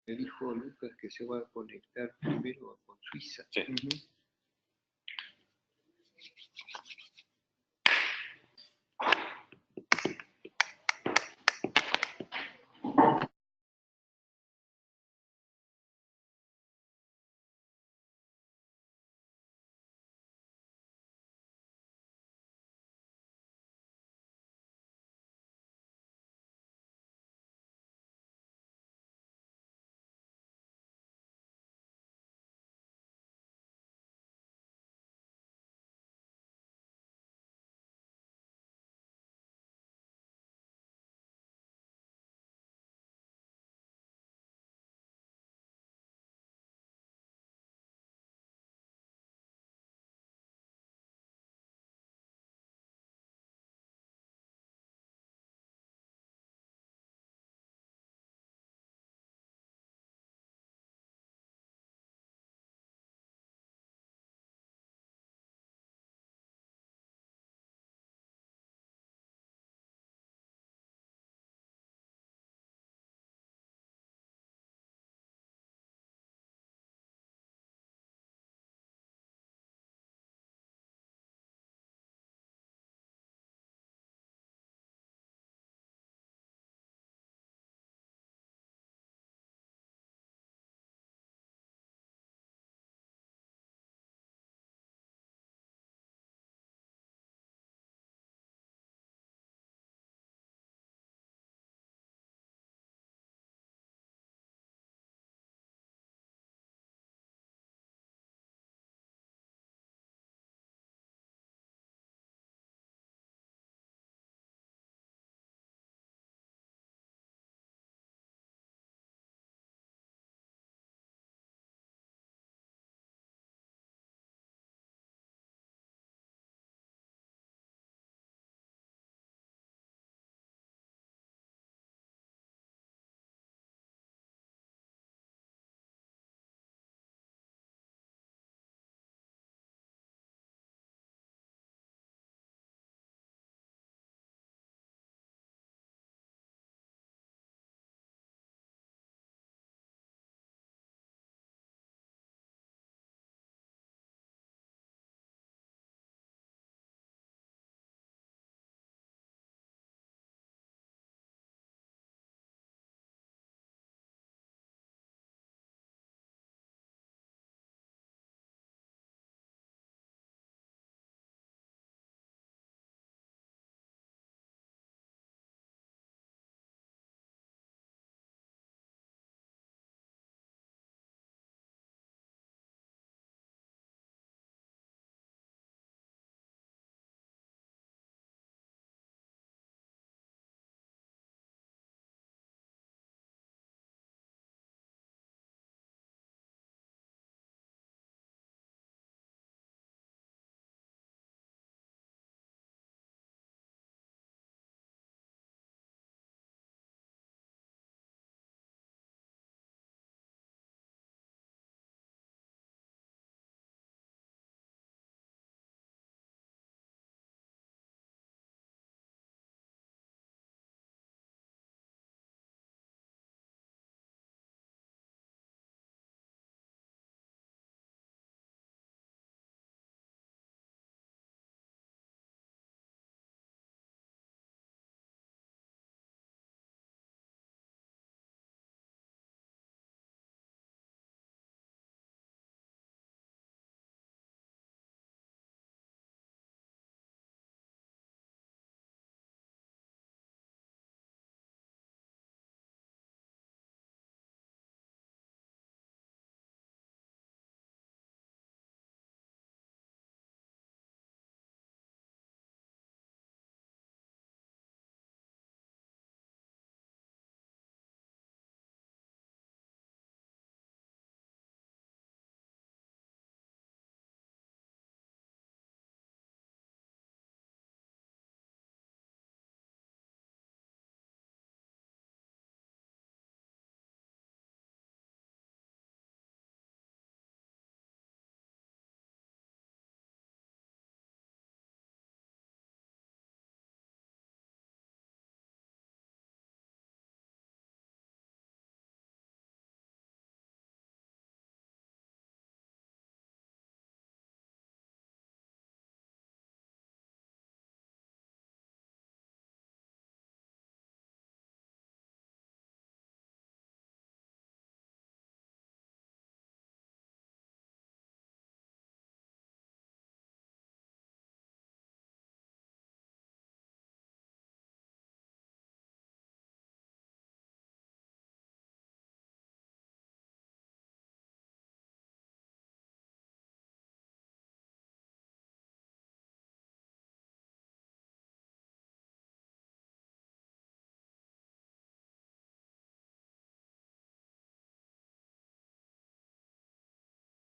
Me dijo Lucas que se va a conectar primero con Suiza. Sí.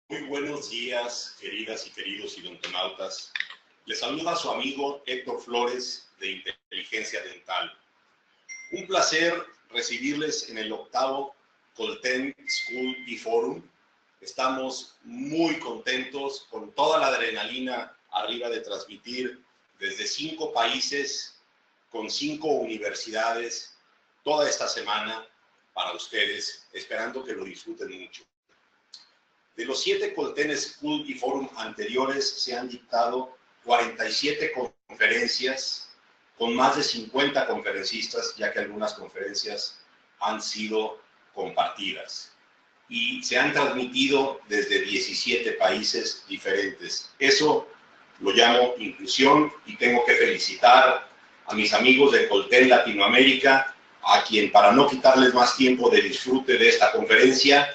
Muy buenos días, queridas y queridos odontonautas. Les saluda su amigo Héctor Flores de Inteligencia Dental. Un placer recibirles en el 8º Colten School y Forum. Estamos muy contentos con toda la adrenalina arriba de transmitir desde 5 países con 5 universidades toda esta semana para ustedes, esperando que lo disfruten mucho. De los 7 Colten School y Forum anteriores se han dictado 47 conferencias con más de 50 conferencistas, ya que algunas conferencias han sido compartidas. Y se han transmitido desde 17 países diferentes. Eso lo llamo inclusión y tengo que felicitar a mis amigos de Colten Latinoamérica, a quien, para no quitarles más tiempo de disfrute de esta conferencia,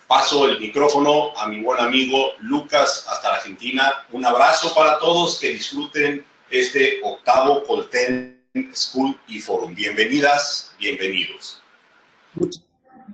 paso el micrófono a mi buen amigo Lucas hasta la Argentina. Un abrazo para todos, que disfruten este 8º Colten School y Forum. Bienvenidas, bienvenidos.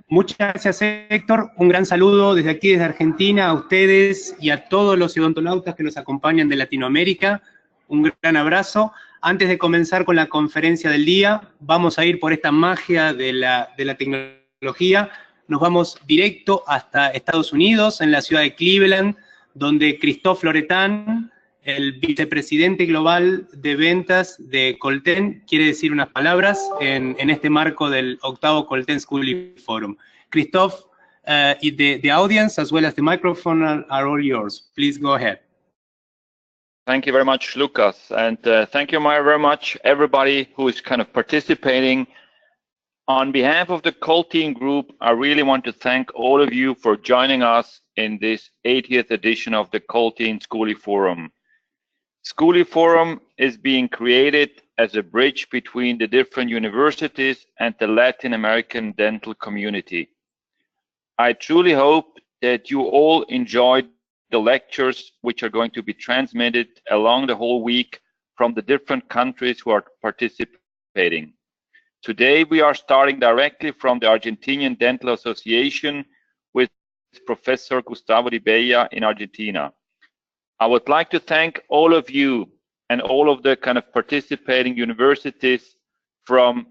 Muchas gracias, Héctor. Un gran saludo desde aquí, desde Argentina, a ustedes y a todos los odontonautas que nos acompañan de Latinoamérica. Un gran abrazo. Antes de comenzar con la conferencia del día, vamos a ir por esta magia de la tecnología. Nos vamos directo hasta Estados Unidos, en la ciudad de Cleveland, donde Christophe Loretan, el vicepresidente global de ventas de Colten, quiere decir unas palabras en este marco del 8º Colten School Forum. Christophe, the audience as well as the microphone are all yours. Please go ahead. Thank you very much, Lucas, and thank you very much, everybody who is kind of participating. On behalf of the Colten Group, I really want to thank all of you for joining us in this 80th edition of the Colten School Forum. School Forum is being created as a bridge between the different universities and the Latin American dental community. I truly hope that you all enjoyed the lectures which are going to be transmitted along the whole week from the different countries who are participating. Today, we are starting directly from the Argentinian Dental Association with Professor Gustavo Di Bella in Argentina. I would like to thank all of you and all of the kind of participating universities from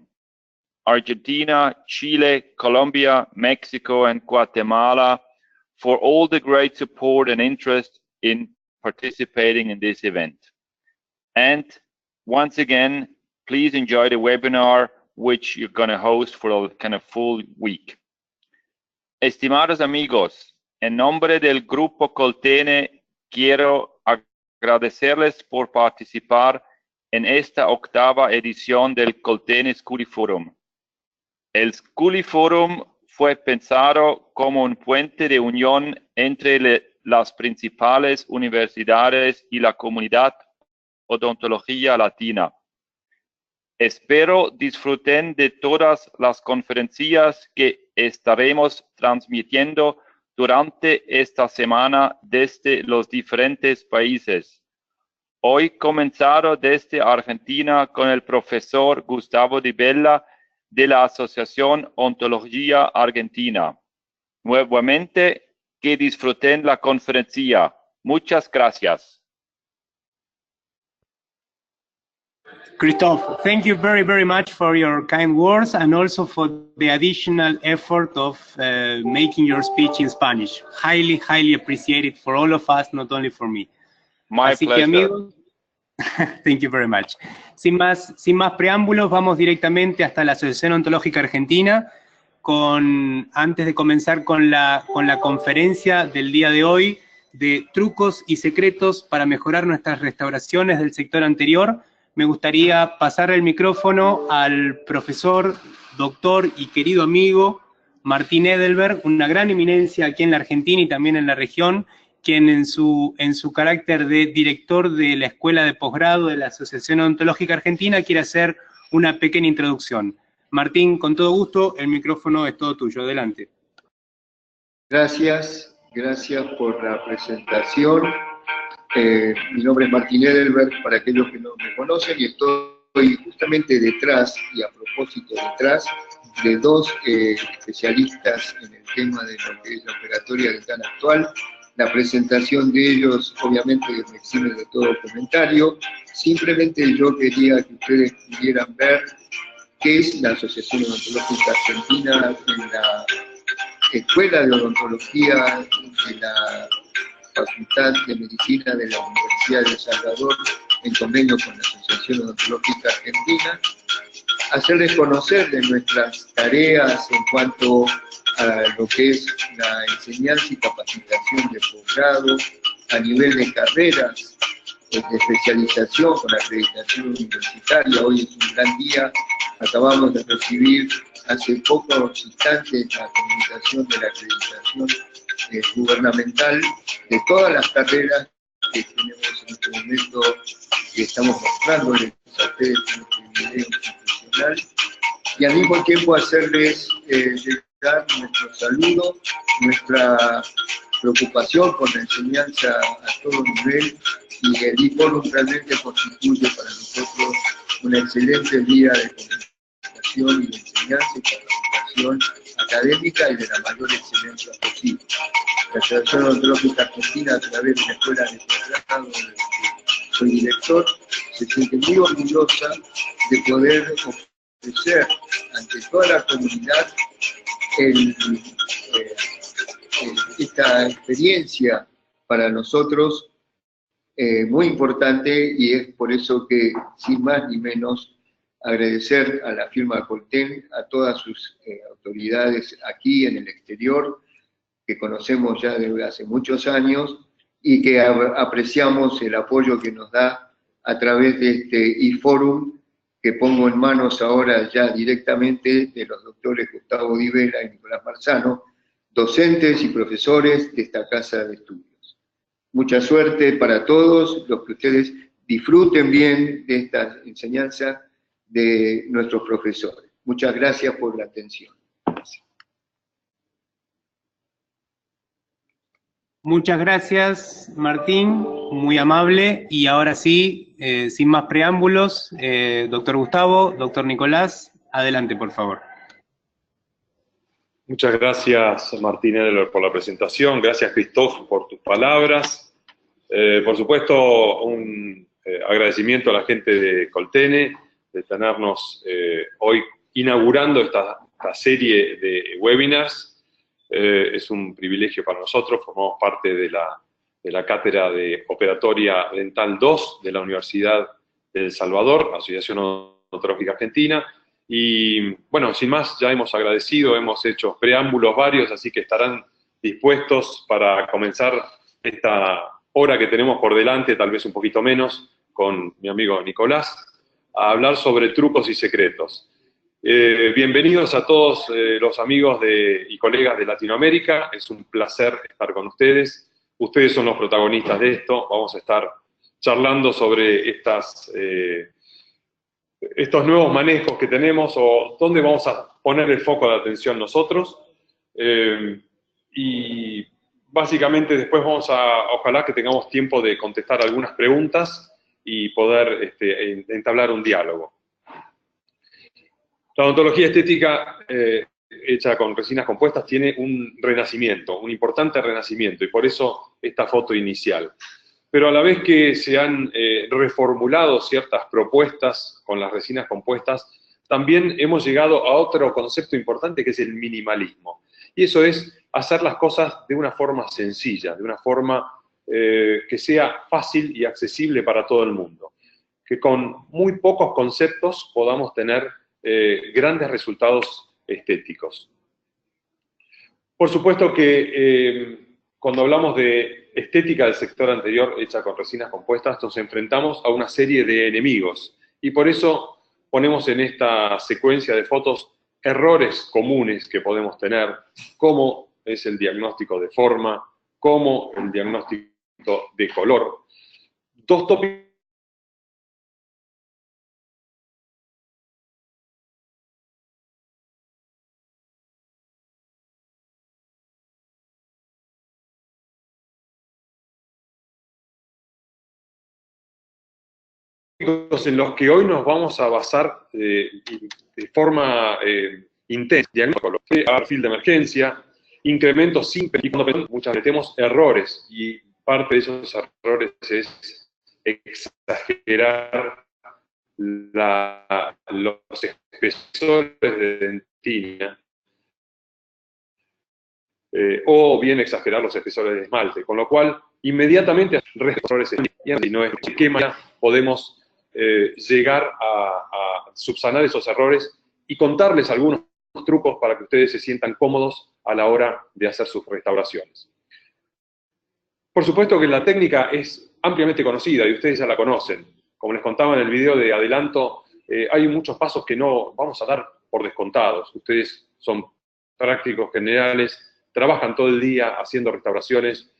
Argentina, Chile, Colombia, Mexico, and Guatemala for all the great support and interest in participating in this event. And once again, please enjoy the webinar which you're going to host for a kind of full week. Estimados amigos, en nombre del Grupo Colten, quiero agradecerles por participar en esta 8ª edición del Colten School Forum. El School Forum fue pensado como un puente de unión entre las principales universidades y la comunidad odontología latina. Espero disfruten de todas las conferencias que estaremos transmitiendo durante esta semana desde los diferentes países. Hoy comenzado desde Argentina con el profesor Gustavo Di Bella de la Asociación Odontología Argentina. Nuevamente, que disfruten la conferencia. Muchas gracias. Christophe, thank you very, very much for your kind words and also for the additional effort of making your speech in Spanish. Highly, highly appreciated for all of us, not only for me. My Así pleasure. que, amigos, thank you very much. Sin más preámbulos, vamos directamente hasta la Asociación Odontológica Argentina. Antes de comenzar con la conferencia del día de hoy, de trucos y secretos para mejorar nuestras restauraciones del sector anterior, me gustaría pasar el micrófono al profesor, doctor y querido amigo Martín Edelberg, una gran eminencia aquí en la Argentina y también en la región, quien en su carácter de director de la Escuela de Posgrado de la Asociación Odontológica Argentina quiere hacer una pequeña introducción. Martín, con todo gusto, el micrófono es todo tuyo. Adelante. Gracias por la presentación. Mi nombre es Martín Edelberg, para aquellos que no me conocen, y estoy justamente detrás, y a propósito detrás, de dos especialistas en el tema de lo que es la operatoria dental actual, La presentación de ellos, obviamente, me exime de todo comentario. Simplemente yo quería que ustedes pudieran ver qué es la Asociación Odontológica Argentina en la Escuela de Odontología de la Facultad de Medicina de la Universidad de El Salvador, en convenio con la Asociación Odontológica Argentina, hacerles conocer de nuestras tareas en cuanto a lo que es la enseñanza y capacitación de posgrado a nivel de carreras de especialización con acreditación universitaria. Hoy es un gran día, acabamos de recibir hace pocos instantes la comunicación de la acreditación gubernamental de todas las carreras que tenemos en este momento, que estamos mostrándoles a ustedes en este video institucional, y al mismo tiempo hacerles llegar nuestro saludo, nuestra preocupación por la enseñanza a todo nivel, y el IFORUM realmente constituye para nosotros una excelente vía de comunicación y de enseñanza y capacitación académica y de la mayor excelencia posible. La Asociación Odontológica Argentina, a través de la Escuela de Posgrado, de la que soy director, se siente muy orgullosa de poder ofrecer ante toda la comunidad esta experiencia para nosotros muy importante, y es por eso que, sin más ni menos, agradecer a la firma Colten, a todas sus autoridades aquí en el exterior, que conocemos ya desde hace muchos años, y que apreciamos el apoyo que nos da a través de este IFORUM, que pongo en manos ahora ya directamente de los doctores Gustavo Di Vera y Nicolás Marzano, docentes y profesores de esta casa de estudios. Mucha suerte para todos, los que ustedes disfruten bien de esta enseñanza de nuestros profesores. Muchas gracias por la atención. Gracias. Muchas gracias, Martín, muy amable. Y ahora sí, sin más preámbulos, doctor Gustavo, doctor Nicolás, adelante, por favor. Muchas gracias, Martín Edelberg, por la presentación. Gracias, Christoph, por tus palabras. Por supuesto, un agradecimiento a la gente de Coltene de tenernos hoy inaugurando esta serie de webinars. Es un privilegio para nosotros, formamos parte de la Cátedra de Operatoria Dental 2 de la Universidad de El Salvador, Asociación Odontológica Argentina. Y bueno, sin más, ya hemos agradecido, hemos hecho preámbulos varios, así que estarán dispuestos para comenzar esta hora que tenemos por delante, tal vez un poquito menos, con mi amigo Nicolás, a hablar sobre trucos y secretos. Bienvenidos a todos los amigos y colegas de Latinoamérica, es un placer estar con ustedes. Ustedes son los protagonistas de esto, vamos a estar charlando sobre estos nuevos manejos que tenemos, o dónde vamos a poner el foco de atención nosotros, y básicamente después ojalá que tengamos tiempo de contestar algunas preguntas y poder entablar un diálogo. La odontología estética hecha con resinas compuestas tiene un renacimiento, un importante renacimiento, y por eso esta foto inicial. Pero a la vez que se han reformulado ciertas propuestas con las resinas compuestas, también hemos llegado a otro concepto importante que es el minimalismo. Y eso es hacer las cosas de una forma sencilla, de una forma que sea fácil y accesible para todo el mundo. Que con muy pocos conceptos podamos tener grandes resultados estéticos. Por supuesto que cuando hablamos de estética del sector anterior hecha con resinas compuestas, nos enfrentamos a una serie de enemigos, y por eso ponemos en esta secuencia de fotos errores comunes que podemos tener, como es el diagnóstico de forma, como el diagnóstico de color. Dos tópicos en los que hoy nos vamos a basar de forma intensa, diagnóstico, perfil de emergencia, incrementos simples, y cuando muchas veces tenemos errores, y parte de esos errores es exagerar los espesores de dentina, o bien exagerar los espesores de esmalte, con lo cual inmediatamente errores y no es qué manera podemos llegar a subsanar esos errores y contarles algunos trucos para que ustedes se sientan cómodos a la hora de hacer sus restauraciones. Por supuesto que la técnica es ampliamente conocida y ustedes ya la conocen. Como les contaba en el video de adelanto, hay muchos pasos que no vamos a dar por descontados. Ustedes son prácticos generales, trabajan todo el día haciendo restauraciones,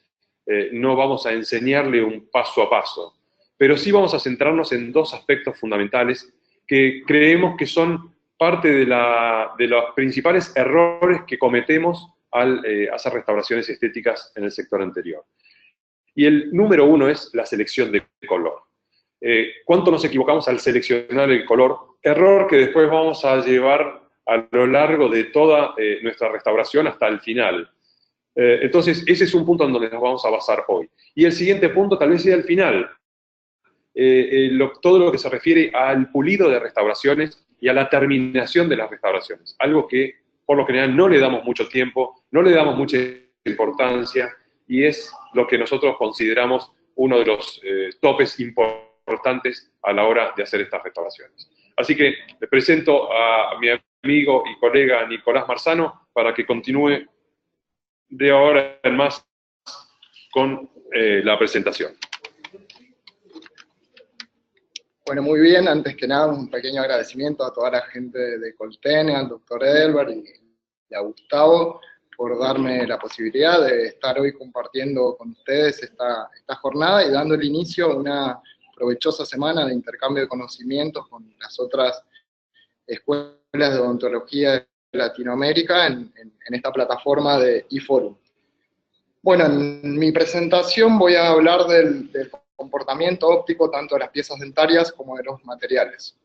no vamos a enseñarle un paso a paso, pero sí vamos a centrarnos en dos aspectos fundamentales que creemos que son parte de los principales errores que cometemos al hacer restauraciones estéticas en el sector anterior. Y el número uno es la selección de color. ¿Cuánto nos equivocamos al seleccionar el color? Error que después vamos a llevar a lo largo de toda nuestra restauración hasta el final. Entonces, ese es un punto en donde nos vamos a basar hoy. Y el siguiente punto tal vez sea el final. Todo lo que se refiere al pulido de restauraciones y a la terminación de las restauraciones. Algo que, por lo general, no le damos mucho tiempo, no le damos mucha importancia, y es lo que nosotros consideramos uno de los topes importantes a la hora de hacer estas restauraciones. Así que le presento a mi amigo y colega Nicolás Marzano para que continúe de ahora en más con la presentación. Bueno, muy bien. Antes que nada, un pequeño agradecimiento a toda la gente de Coltene, al doctor Elber y a Gustavo por darme la posibilidad de estar hoy compartiendo con ustedes esta jornada y dando el inicio a una provechosa semana de intercambio de conocimientos con las otras escuelas de odontología de Latinoamérica en esta plataforma de eForum. Bueno, en mi presentación voy a hablar del comportamiento óptico tanto de las piezas dentarias como de los materiales.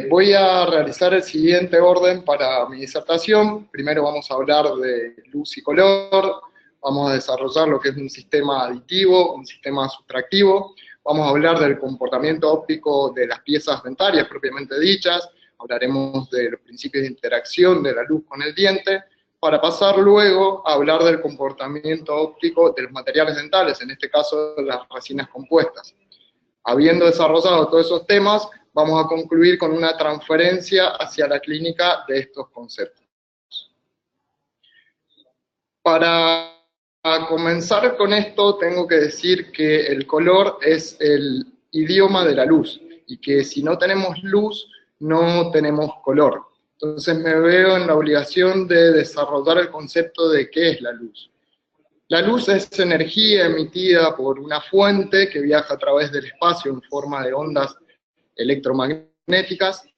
Voy a realizar el siguiente orden para mi disertación. Primero vamos a hablar de luz y color, vamos a desarrollar lo que es un sistema aditivo, un sistema sustractivo, vamos a hablar del comportamiento óptico de las piezas dentarias propiamente dichas, hablaremos de los principios de interacción de la luz con el diente, para pasar luego a hablar del comportamiento óptico de los materiales dentales, en este caso las resinas compuestas. Habiendo desarrollado todos esos temas, vamos a concluir con una transferencia hacia la clínica de estos conceptos. Para comenzar con esto, tengo que decir que el color es el idioma de la luz, y que si no tenemos luz, no tenemos color. Entonces me veo en la obligación de desarrollar el concepto de qué es la luz. La luz es energía emitida por una fuente que viaja a través del espacio en forma de ondas electromagnéticas.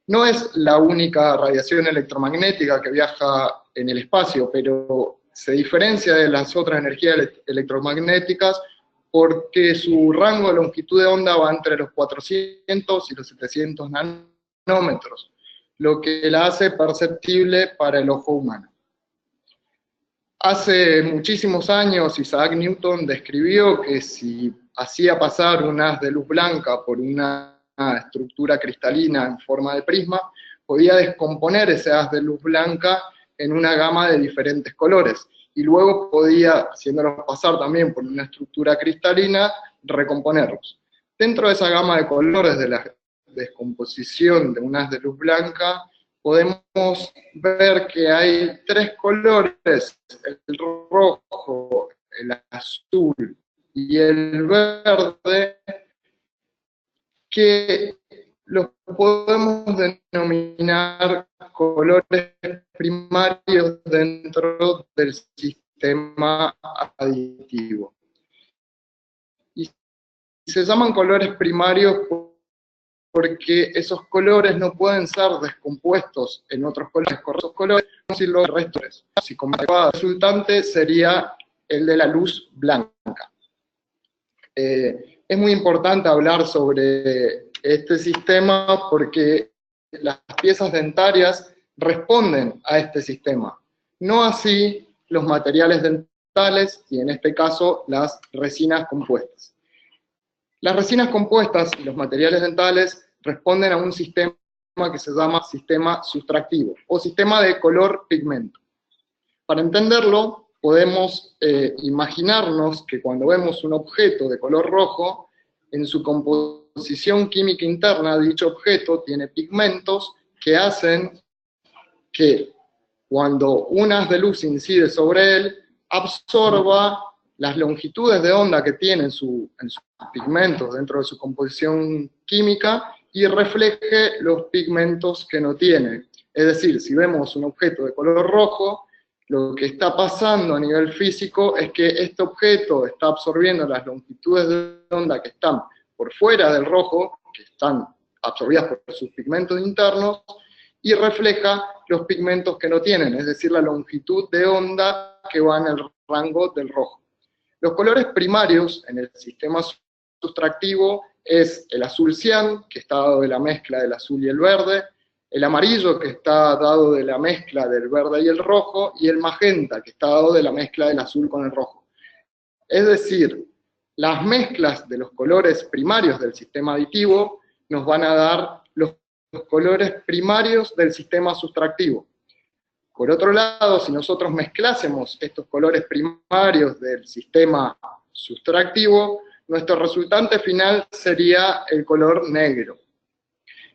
No es la única radiación electromagnética que viaja en el espacio, pero se diferencia de las otras energías electromagnéticas porque su rango de longitud de onda va entre los 400 y los 700 nanómetros, lo que la hace perceptible para el ojo humano. Hace muchísimos años Isaac Newton describió que si hacía pasar un haz de luz blanca por una estructura cristalina en forma de prisma, podía descomponer ese haz de luz blanca en una gama de diferentes colores, y luego podía, haciéndolos pasar también por una estructura cristalina, recomponerlos. Dentro de esa gama de colores de la descomposición de un haz de luz blanca, podemos ver que hay tres colores, el rojo, el azul y el verde, que los podemos denominar colores primarios dentro del sistema aditivo. Y se llaman colores primarios porque esos colores no pueden ser descompuestos en otros colores. Con esos colores, si los restos, si como el resultante sería el de la luz blanca. Es muy importante hablar sobre este sistema porque las piezas dentarias responden a este sistema. No así los materiales dentales y en este caso las resinas compuestas. Las resinas compuestas y los materiales dentales responden a un sistema que se llama sistema sustractivo o sistema de color-pigmento. Para entenderlo, podemos imaginarnos que cuando vemos un objeto de color rojo, en su composición química interna, dicho objeto tiene pigmentos que hacen que cuando un haz de luz incide sobre él, absorba las longitudes de onda que tiene en sus pigmentos dentro de su composición química y refleje los pigmentos que no tiene. Es decir, si vemos un objeto de color rojo, lo que está pasando a nivel físico es que este objeto está absorbiendo las longitudes de onda que están por fuera del rojo, que están absorbidas por sus pigmentos internos, y refleja los pigmentos que no tienen, es decir, la longitud de onda que va en el rango del rojo. Los colores primarios en el sistema sustractivo es el azul cian, que está dado de la mezcla del azul y el verde, el amarillo, que está dado de la mezcla del verde y el rojo, y el magenta, que está dado de la mezcla del azul con el rojo. Es decir, las mezclas de los colores primarios del sistema aditivo nos van a dar los colores primarios del sistema sustractivo. Por otro lado, si nosotros mezclásemos estos colores primarios del sistema sustractivo, nuestro resultante final sería el color negro.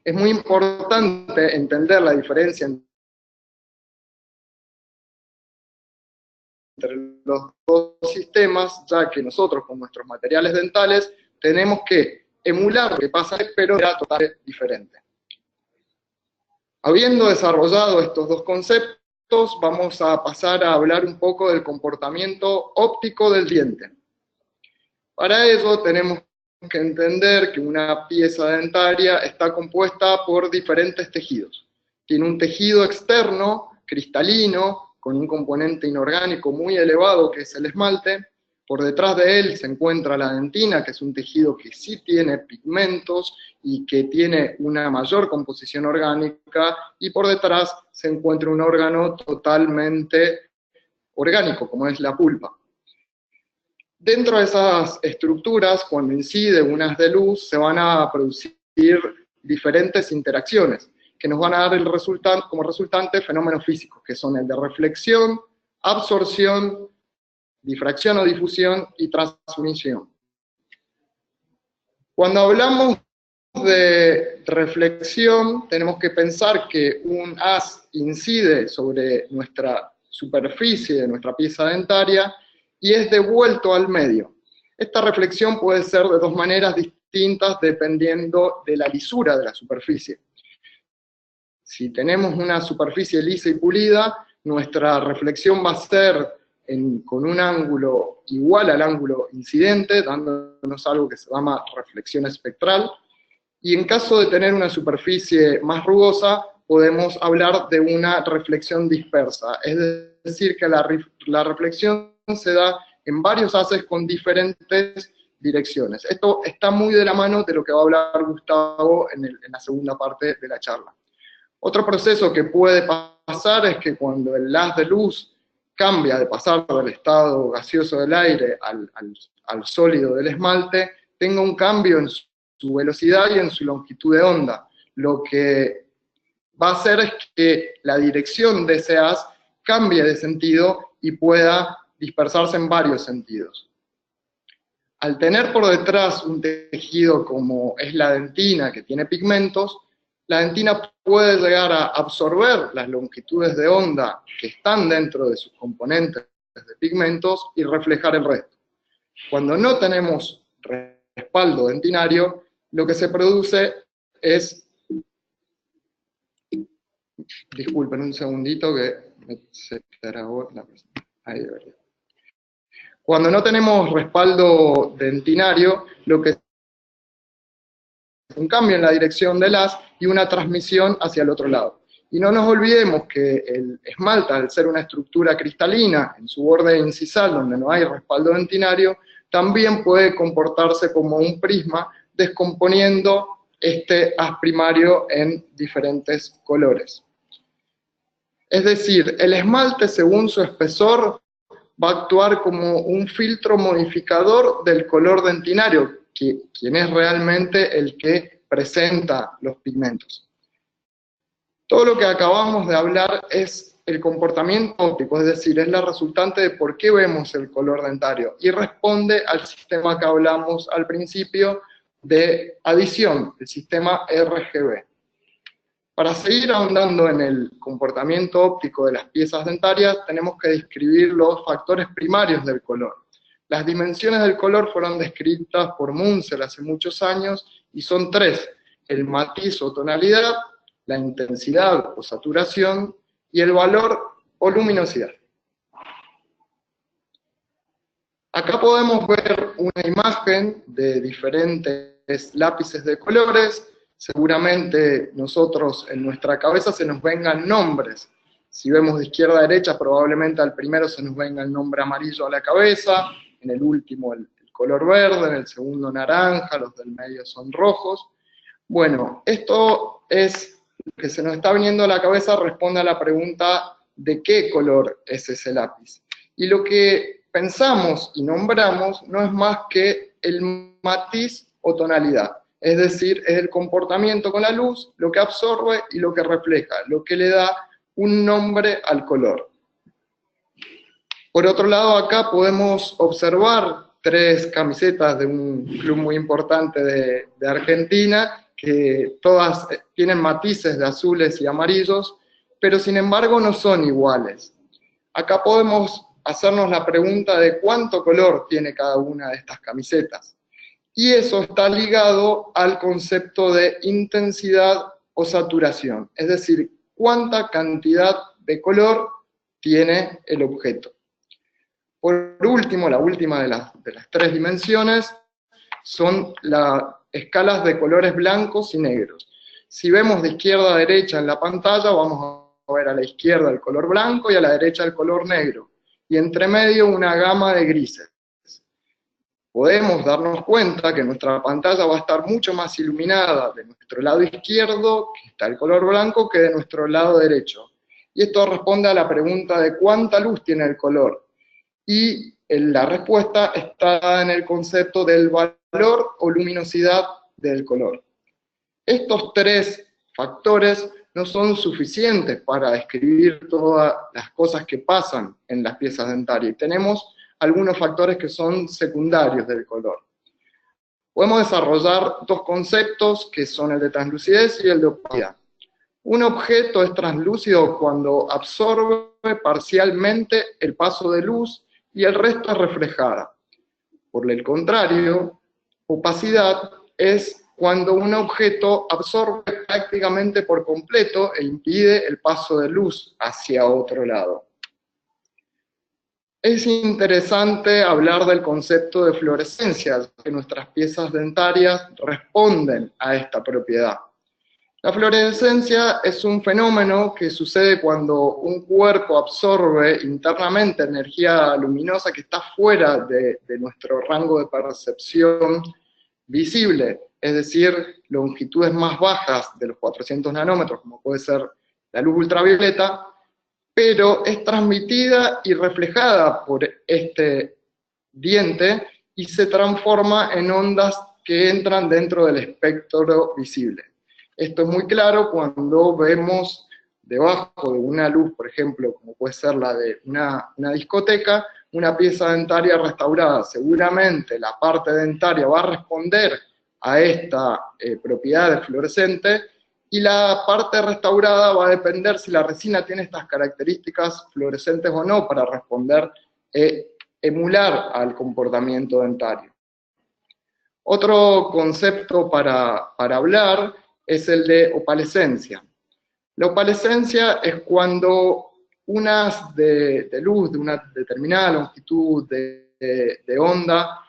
Es muy importante entender la diferencia entre los dos sistemas, ya que nosotros con nuestros materiales dentales tenemos que emular lo que pasa, pero será totalmente diferente. Habiendo desarrollado estos dos conceptos, vamos a pasar a hablar un poco del comportamiento óptico del diente. Para ello tenemos que entender que una pieza dentaria está compuesta por diferentes tejidos. Tiene un tejido externo, cristalino, con un componente inorgánico muy elevado que es el esmalte. Por detrás de él se encuentra la dentina, que es un tejido que sí tiene pigmentos y que tiene una mayor composición orgánica, y por detrás se encuentra un órgano totalmente orgánico, como es la pulpa. Dentro de esas estructuras, cuando incide un haz de luz, se van a producir diferentes interacciones, que nos van a dar como resultante fenómenos físicos, que son el de reflexión, absorción, difracción o difusión y transmisión. Cuando hablamos de reflexión, tenemos que pensar que un haz incide sobre nuestra superficie de nuestra pieza dentaria y es devuelto al medio. Esta reflexión puede ser de dos maneras distintas dependiendo de la lisura de la superficie. Si tenemos una superficie lisa y pulida, nuestra reflexión va a ser con un ángulo igual al ángulo incidente, dándonos algo que se llama reflexión espectral, y en caso de tener una superficie más rugosa, podemos hablar de una reflexión dispersa, es decir, que la reflexión se da en varios haces con diferentes direcciones. Esto está muy de la mano de lo que va a hablar Gustavo en la segunda parte de la charla. Otro proceso que puede pasar es que cuando el haz de luz cambia de pasar del estado gaseoso del aire al sólido del esmalte, tenga un cambio en su velocidad y en su longitud de onda. Lo que va a hacer es que la dirección de ese haz cambie de sentido y pueda dispersarse en varios sentidos. Al tener por detrás un tejido como es la dentina, que tiene pigmentos, la dentina puede llegar a absorber las longitudes de onda que están dentro de sus componentes de pigmentos y reflejar el resto. Cuando no tenemos respaldo dentinario, lo que se produce es... Disculpen un segundito que se trabó la presentación. Ahí debería. Cuando no tenemos respaldo dentinario, lo que es un cambio en la dirección del haz y una transmisión hacia el otro lado. Y no nos olvidemos que el esmalte, al ser una estructura cristalina en su borde incisal donde no hay respaldo dentinario, también puede comportarse como un prisma, descomponiendo este haz primario en diferentes colores. Es decir, el esmalte, según su espesor, va a actuar como un filtro modificador del color dentinario, quien es realmente el que presenta los pigmentos. Todo lo que acabamos de hablar es el comportamiento óptico, es decir, es la resultante de por qué vemos el color dentario, y responde al sistema que hablamos al principio de adición, el sistema RGB. Para seguir ahondando en el comportamiento óptico de las piezas dentarias, tenemos que describir los factores primarios del color. Las dimensiones del color fueron descritas por Munsell hace muchos años y son tres: el matiz o tonalidad, la intensidad o saturación y el valor o luminosidad. Acá podemos ver una imagen de diferentes lápices de colores. Seguramente nosotros en nuestra cabeza se nos vengan nombres. Si vemos de izquierda a derecha, probablemente al primero se nos venga el nombre amarillo a la cabeza, en el último el color verde, en el segundo naranja, los del medio son rojos. Bueno, esto es lo que se nos está viniendo a la cabeza, responde a la pregunta de qué color es ese lápiz. Y lo que pensamos y nombramos no es más que el matiz o tonalidad. Es decir, es el comportamiento con la luz, lo que absorbe y lo que refleja, lo que le da un nombre al color. Por otro lado, acá podemos observar tres camisetas de un club muy importante de Argentina, que todas tienen matices de azules y amarillos, pero sin embargo no son iguales. Acá podemos hacernos la pregunta de cuánto color tiene cada una de estas camisetas. Y eso está ligado al concepto de intensidad o saturación, es decir, cuánta cantidad de color tiene el objeto. Por último, la última de las tres dimensiones son las escalas de colores blancos y negros. Si vemos de izquierda a derecha en la pantalla, vamos a ver a la izquierda el color blanco y a la derecha el color negro, y entre medio una gama de grises. Podemos darnos cuenta que nuestra pantalla va a estar mucho más iluminada de nuestro lado izquierdo, que está el color blanco, que de nuestro lado derecho. Y esto responde a la pregunta de cuánta luz tiene el color. Y la respuesta está en el concepto del valor o luminosidad del color. Estos tres factores no son suficientes para describir todas las cosas que pasan en las piezas dentarias. Y tenemos algunos factores que son secundarios del color. Podemos desarrollar dos conceptos que son el de translucidez y el de opacidad. Un objeto es translúcido cuando absorbe parcialmente el paso de luz y el resto es reflejada. Por el contrario, opacidad es cuando un objeto absorbe prácticamente por completo e impide el paso de luz hacia otro lado. Es interesante hablar del concepto de fluorescencia, que nuestras piezas dentarias responden a esta propiedad. La fluorescencia es un fenómeno que sucede cuando un cuerpo absorbe internamente energía luminosa que está fuera de nuestro rango de percepción visible, es decir, longitudes más bajas de los 400 nanómetros, como puede ser la luz ultravioleta, pero es transmitida y reflejada por este diente y se transforma en ondas que entran dentro del espectro visible. Esto es muy claro cuando vemos debajo de una luz, por ejemplo, como puede ser la de una discoteca, una pieza dentaria restaurada. Seguramente la parte dentaria va a responder a esta propiedad de fluorescente, y la parte restaurada va a depender si la resina tiene estas características fluorescentes o no para responder, emular al comportamiento dentario. Otro concepto para hablar es el de opalescencia. La opalescencia es cuando un haz de luz de una determinada longitud de onda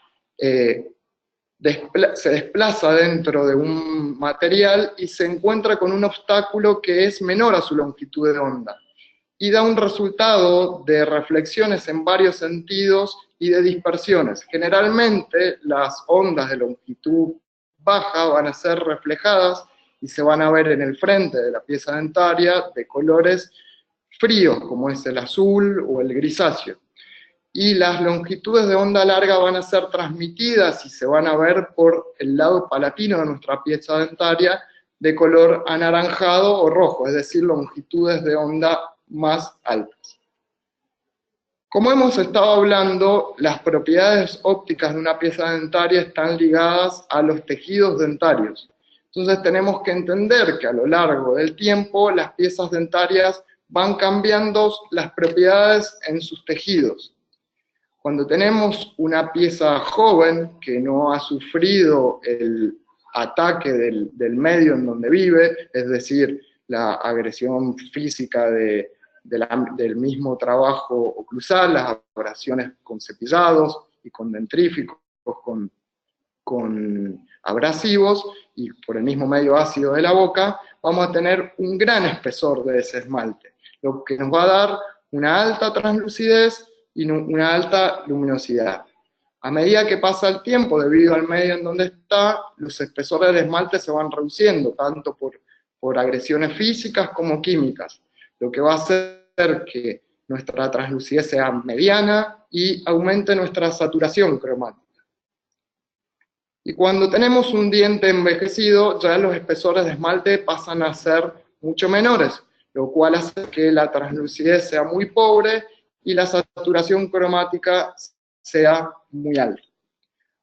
se desplaza dentro de un material y se encuentra con un obstáculo que es menor a su longitud de onda, y da un resultado de reflexiones en varios sentidos y de dispersiones. Generalmente las ondas de longitud baja van a ser reflejadas y se van a ver en el frente de la pieza dentaria de colores fríos, como es el azul o el grisáceo. Y las longitudes de onda larga van a ser transmitidas y se van a ver por el lado palatino de nuestra pieza dentaria de color anaranjado o rojo, es decir, longitudes de onda más altas. Como hemos estado hablando, las propiedades ópticas de una pieza dentaria están ligadas a los tejidos dentarios. Entonces tenemos que entender que a lo largo del tiempo las piezas dentarias van cambiando las propiedades en sus tejidos. Cuando tenemos una pieza joven que no ha sufrido el ataque del medio en donde vive, es decir, la agresión física del mismo trabajo oclusal, las abrasiones con cepillados y con dentríficos, con abrasivos y por el mismo medio ácido de la boca, vamos a tener un gran espesor de ese esmalte, lo que nos va a dar una alta translucidez y una alta luminosidad. A medida que pasa el tiempo, debido al medio en donde está, los espesores de esmalte se van reduciendo, tanto por agresiones físicas como químicas, lo que va a hacer que nuestra translucidez sea mediana y aumente nuestra saturación cromática. Y cuando tenemos un diente envejecido, ya los espesores de esmalte pasan a ser mucho menores, lo cual hace que la translucidez sea muy pobre y la saturación cromática sea muy alta.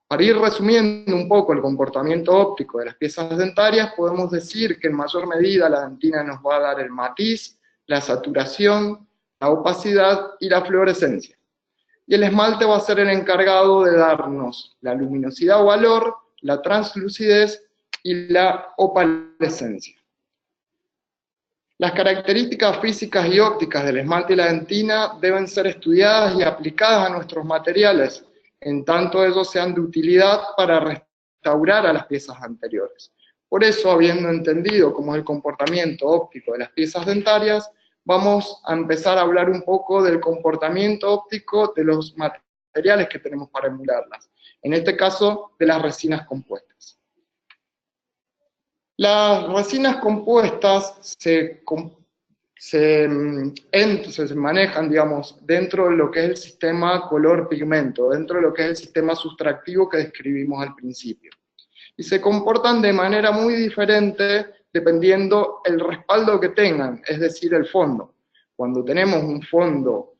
Para ir resumiendo un poco el comportamiento óptico de las piezas dentarias, podemos decir que en mayor medida la dentina nos va a dar el matiz, la saturación, la opacidad y la fluorescencia. Y el esmalte va a ser el encargado de darnos la luminosidad o valor, la translucidez y la opalescencia. Las características físicas y ópticas del esmalte y la dentina deben ser estudiadas y aplicadas a nuestros materiales, en tanto ellos sean de utilidad para restaurar a las piezas anteriores. Por eso, habiendo entendido cómo es el comportamiento óptico de las piezas dentarias, vamos a empezar a hablar un poco del comportamiento óptico de los materiales que tenemos para emularlas. En este caso, de las resinas compuestas. Las resinas compuestas se manejan, digamos, dentro de lo que es el sistema color-pigmento, dentro de lo que es el sistema sustractivo que describimos al principio. Y se comportan de manera muy diferente dependiendo el respaldo que tengan, es decir, el fondo. Cuando tenemos un fondo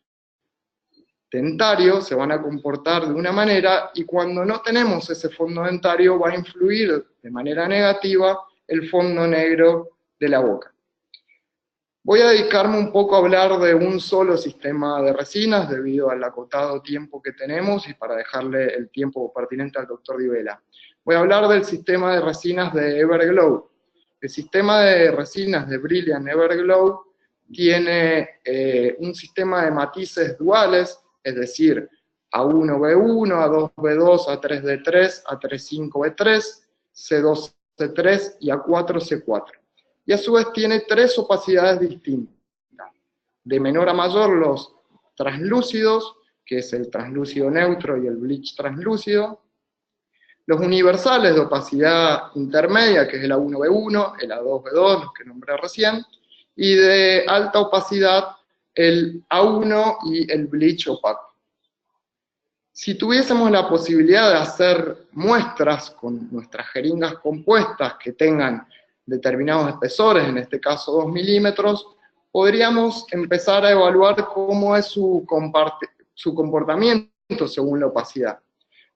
dentario, se van a comportar de una manera, y cuando no tenemos ese fondo dentario, va a influir de manera negativa el fondo negro de la boca. Voy a dedicarme un poco a hablar de un solo sistema de resinas, debido al acotado tiempo que tenemos, y para dejarle el tiempo pertinente al doctor Di Vela. Voy a hablar del sistema de resinas de Everglow. El sistema de resinas de Brilliant Everglow tiene un sistema de matices duales, es decir, A1B1, A2B2, A3D3, A35B3, C2C3 y A4C4. Y a su vez tiene tres opacidades distintas. De menor a mayor, los translúcidos, que es el translúcido neutro y el bleach translúcido. Los universales de opacidad intermedia, que es el A1B1, el A2B2, los que nombré recién. Y de alta opacidad, el A1 y el bleach opaco. Si tuviésemos la posibilidad de hacer muestras con nuestras jeringas compuestas que tengan determinados espesores, en este caso 2 milímetros, podríamos empezar a evaluar cómo es su comportamiento según la opacidad.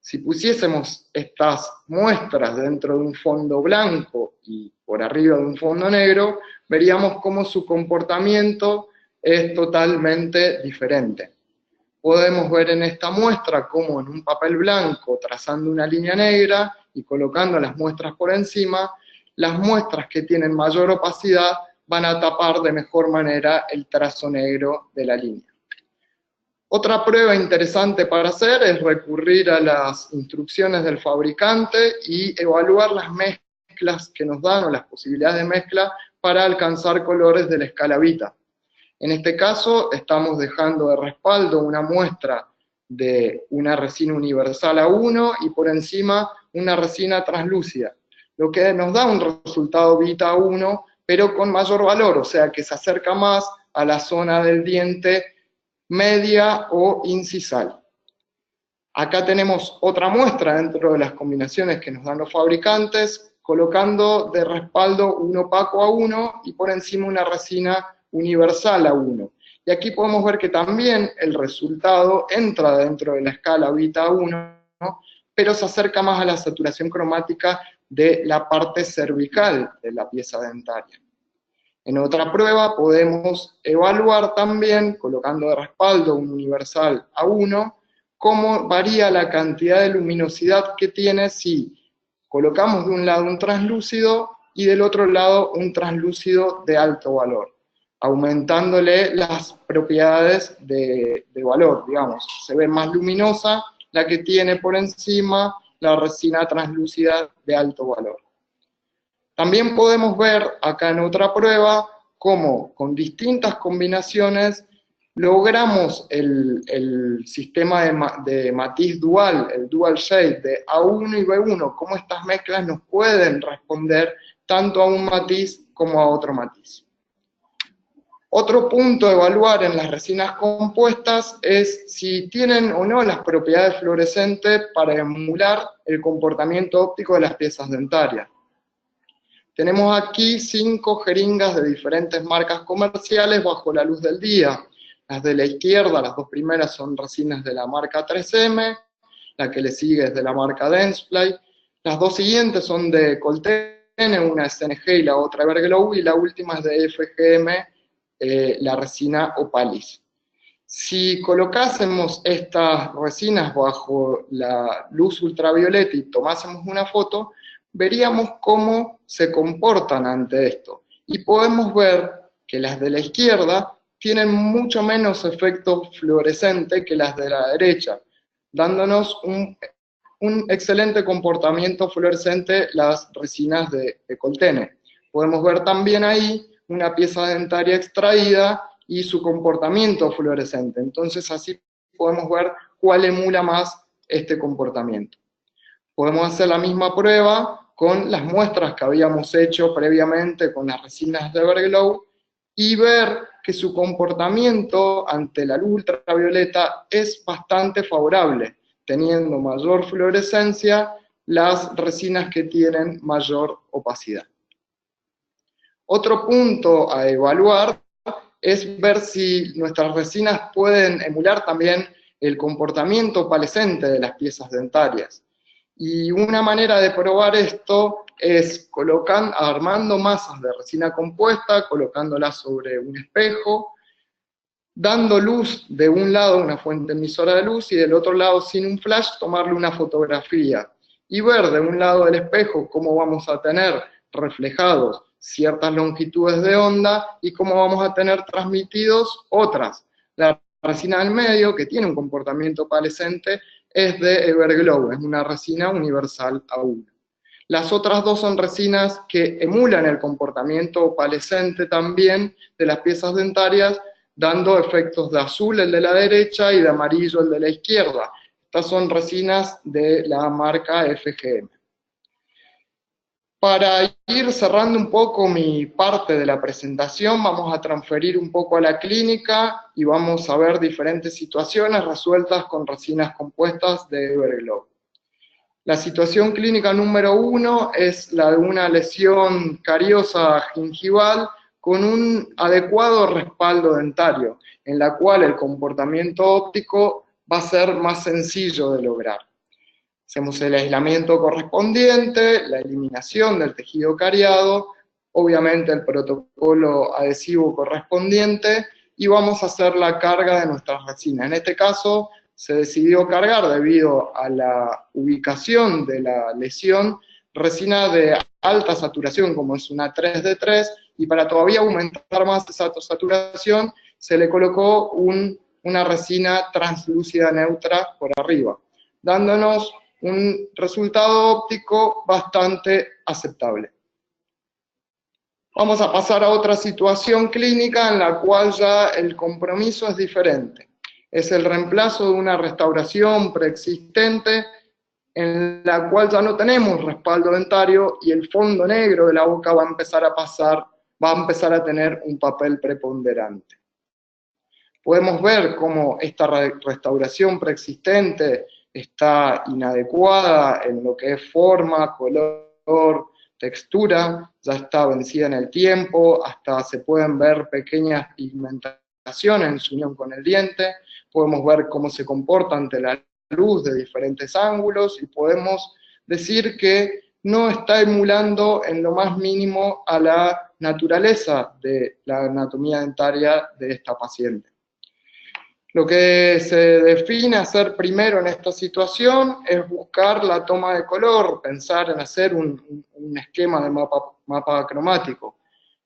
Si pusiésemos estas muestras dentro de un fondo blanco y por arriba de un fondo negro, veríamos cómo su comportamiento es totalmente diferente. Podemos ver en esta muestra cómo en un papel blanco, trazando una línea negra y colocando las muestras por encima, las muestras que tienen mayor opacidad van a tapar de mejor manera el trazo negro de la línea. Otra prueba interesante para hacer es recurrir a las instrucciones del fabricante y evaluar las mezclas que nos dan o las posibilidades de mezcla para alcanzar colores de la escala Bita. En este caso estamos dejando de respaldo una muestra de una resina universal A1 y por encima una resina translúcida, lo que nos da un resultado Bita 1, pero con mayor valor, o sea que se acerca más a la zona del diente media o incisal. Acá tenemos otra muestra dentro de las combinaciones que nos dan los fabricantes, colocando de respaldo un opaco A1 y por encima una resina universal A1. Y aquí podemos ver que también el resultado entra dentro de la escala beta 1, ¿no? Pero se acerca más a la saturación cromática de la parte cervical de la pieza dentaria. En otra prueba podemos evaluar también, colocando de respaldo un universal A1, cómo varía la cantidad de luminosidad que tiene si colocamos de un lado un translúcido y del otro lado un translúcido de alto valor, aumentándole las propiedades de valor, digamos. Se ve más luminosa la que tiene por encima la resina translúcida de alto valor. También podemos ver acá en otra prueba cómo con distintas combinaciones logramos el sistema de matiz dual, el dual shade de A1 y B1, cómo estas mezclas nos pueden responder tanto a un matiz como a otro matiz. Otro punto a evaluar en las resinas compuestas es si tienen o no las propiedades fluorescentes para emular el comportamiento óptico de las piezas dentarias. Tenemos aquí 5 jeringas de diferentes marcas comerciales bajo la luz del día. Las de la izquierda, las dos primeras son resinas de la marca 3M, la que le sigue es de la marca Dentsply, las dos siguientes son de Coltene, una es CNG y la otra Everglow, y la última es de FGM, la resina Opalis. Si colocásemos estas resinas bajo la luz ultravioleta y tomásemos una foto, veríamos cómo se comportan ante esto. Y podemos ver que las de la izquierda tienen mucho menos efecto fluorescente que las de la derecha, dándonos un excelente comportamiento fluorescente las resinas de Coltene. Podemos ver también ahí una pieza dentaria extraída y su comportamiento fluorescente. Entonces así podemos ver cuál emula más este comportamiento. Podemos hacer la misma prueba con las muestras que habíamos hecho previamente con las resinas de Everglow y ver que su comportamiento ante la luz ultravioleta es bastante favorable, teniendo mayor fluorescencia las resinas que tienen mayor opacidad. Otro punto a evaluar es ver si nuestras resinas pueden emular también el comportamiento opalescente de las piezas dentarias. Y una manera de probar esto es armando masas de resina compuesta, colocándolas sobre un espejo, dando luz de un lado, una fuente emisora de luz, y del otro lado, sin un flash, tomarle una fotografía. Y ver de un lado del espejo cómo vamos a tener reflejados ciertas longitudes de onda y cómo vamos a tener transmitidos otras. La resina del medio, que tiene un comportamiento opalescente, es de Everglow, es una resina universal A1. Las otras dos son resinas que emulan el comportamiento opalescente también de las piezas dentarias, dando efectos de azul el de la derecha y de amarillo el de la izquierda. Estas son resinas de la marca FGM. Para ir cerrando un poco mi parte de la presentación, vamos a transferir un poco a la clínica y vamos a ver diferentes situaciones resueltas con resinas compuestas de Everglow. La situación clínica número 1 es la de una lesión cariosa gingival con un adecuado respaldo dentario, en la cual el comportamiento óptico va a ser más sencillo de lograr. Hacemos el aislamiento correspondiente, la eliminación del tejido cariado, obviamente el protocolo adhesivo correspondiente, y vamos a hacer la carga de nuestras resinas. En este caso se decidió cargar, debido a la ubicación de la lesión, resina de alta saturación, como es una 3D3, y para todavía aumentar más esa saturación, se le colocó una resina translúcida neutra por arriba, dándonos un resultado óptico bastante aceptable. Vamos a pasar a otra situación clínica en la cual ya el compromiso es diferente. Es el reemplazo de una restauración preexistente en la cual ya no tenemos respaldo dentario y el fondo negro de la boca va a empezar a tener un papel preponderante. podemos ver cómo esta restauración preexistente está inadecuada en lo que es forma, color, textura, ya está vencida en el tiempo, hasta se pueden ver pequeñas pigmentaciones en su unión con el diente, podemos ver cómo se comporta ante la luz de diferentes ángulos, y podemos decir que no está emulando en lo más mínimo a la naturaleza de la anatomía dentaria de esta paciente. Lo que se define hacer primero en esta situación es buscar la toma de color, pensar en hacer un esquema de mapa cromático.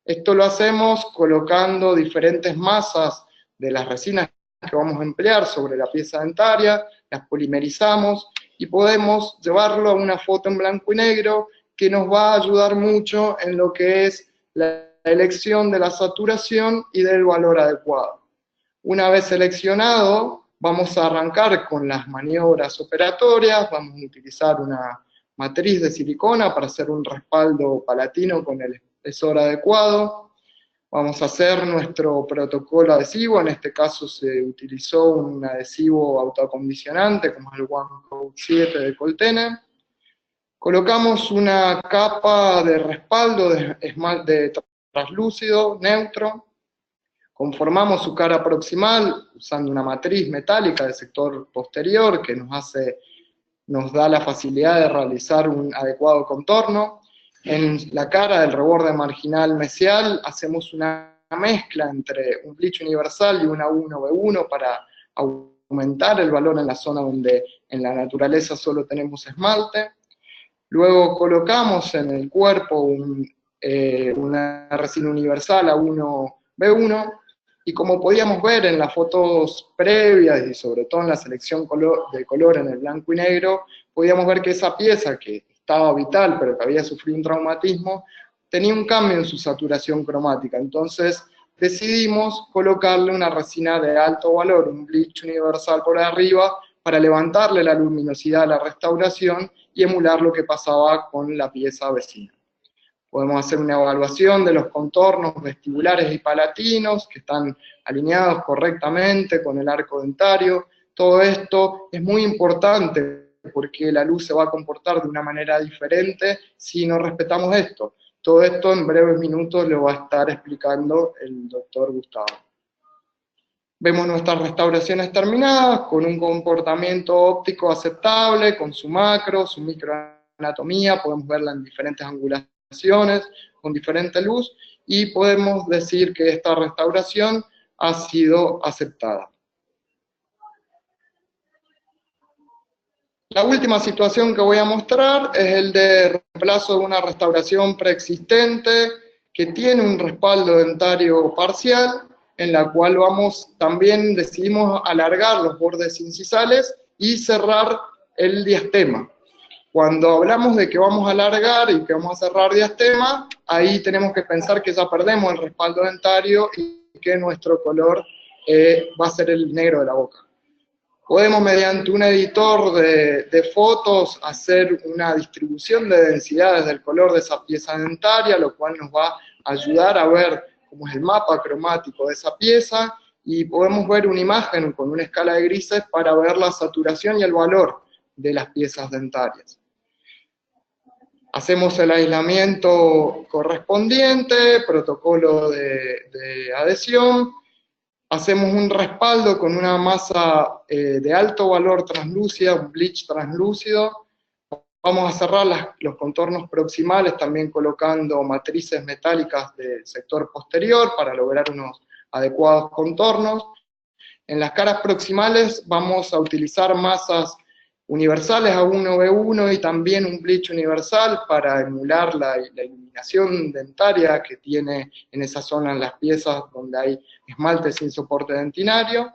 Esto lo hacemos colocando diferentes masas de las resinas que vamos a emplear sobre la pieza dentaria, las polimerizamos y podemos llevarlo a una foto en blanco y negro que nos va a ayudar mucho en lo que es la elección de la saturación y del valor adecuado. Una vez seleccionado, vamos a arrancar con las maniobras operatorias, vamos a utilizar una matriz de silicona para hacer un respaldo palatino con el espesor adecuado. Vamos a hacer nuestro protocolo adhesivo, en este caso se utilizó un adhesivo autoacondicionante como es el One Coat 7 de Coltene. Colocamos una capa de respaldo de esmalte translúcido, neutro. Conformamos su cara proximal usando una matriz metálica del sector posterior que nos da la facilidad de realizar un adecuado contorno. En la cara del reborde marginal mesial hacemos una mezcla entre un bleach universal y una 1B1 para aumentar el valor en la zona donde en la naturaleza solo tenemos esmalte. Luego colocamos en el cuerpo una resina universal A1B1, y como podíamos ver en las fotos previas y sobre todo en la selección de color en el blanco y negro, podíamos ver que esa pieza que estaba vital pero que había sufrido un traumatismo, tenía un cambio en su saturación cromática. Entonces decidimos colocarle una resina de alto valor, un bleach universal por arriba, para levantarle la luminosidad a la restauración y emular lo que pasaba con la pieza vecina. Podemos hacer una evaluación de los contornos vestibulares y palatinos, que están alineados correctamente con el arco dentario. Todo esto es muy importante porque la luz se va a comportar de una manera diferente si no respetamos esto. Todo esto en breves minutos lo va a estar explicando el doctor Gustavo. Vemos nuestras restauraciones terminadas con un comportamiento óptico aceptable, con su macro, su microanatomía, podemos verla en diferentes angulaciones, con diferente luz, y podemos decir que esta restauración ha sido aceptada. La última situación que voy a mostrar es el de reemplazo de una restauración preexistente que tiene un respaldo dentario parcial, en la cual también decidimos alargar los bordes incisales y cerrar el diastema. Cuando hablamos de que vamos a alargar y que vamos a cerrar diastema, ahí tenemos que pensar que ya perdemos el respaldo dentario y que nuestro color va a ser el negro de la boca. Podemos, mediante un editor de fotos, hacer una distribución de densidades del color de esa pieza dentaria, lo cual nos va a ayudar a ver cómo es el mapa cromático de esa pieza, y podemos ver una imagen con una escala de grises para ver la saturación y el valor de las piezas dentarias. Hacemos el aislamiento correspondiente, protocolo de adhesión, hacemos un respaldo con una masa de alto valor translúcida, un bleach translúcido. Vamos a cerrar los contornos proximales también colocando matrices metálicas del sector posterior para lograr unos adecuados contornos. En las caras proximales vamos a utilizar masas universales A1B1 y también un bleach universal para emular la iluminación dentaria que tiene en esa zona en las piezas donde hay esmalte sin soporte dentinario.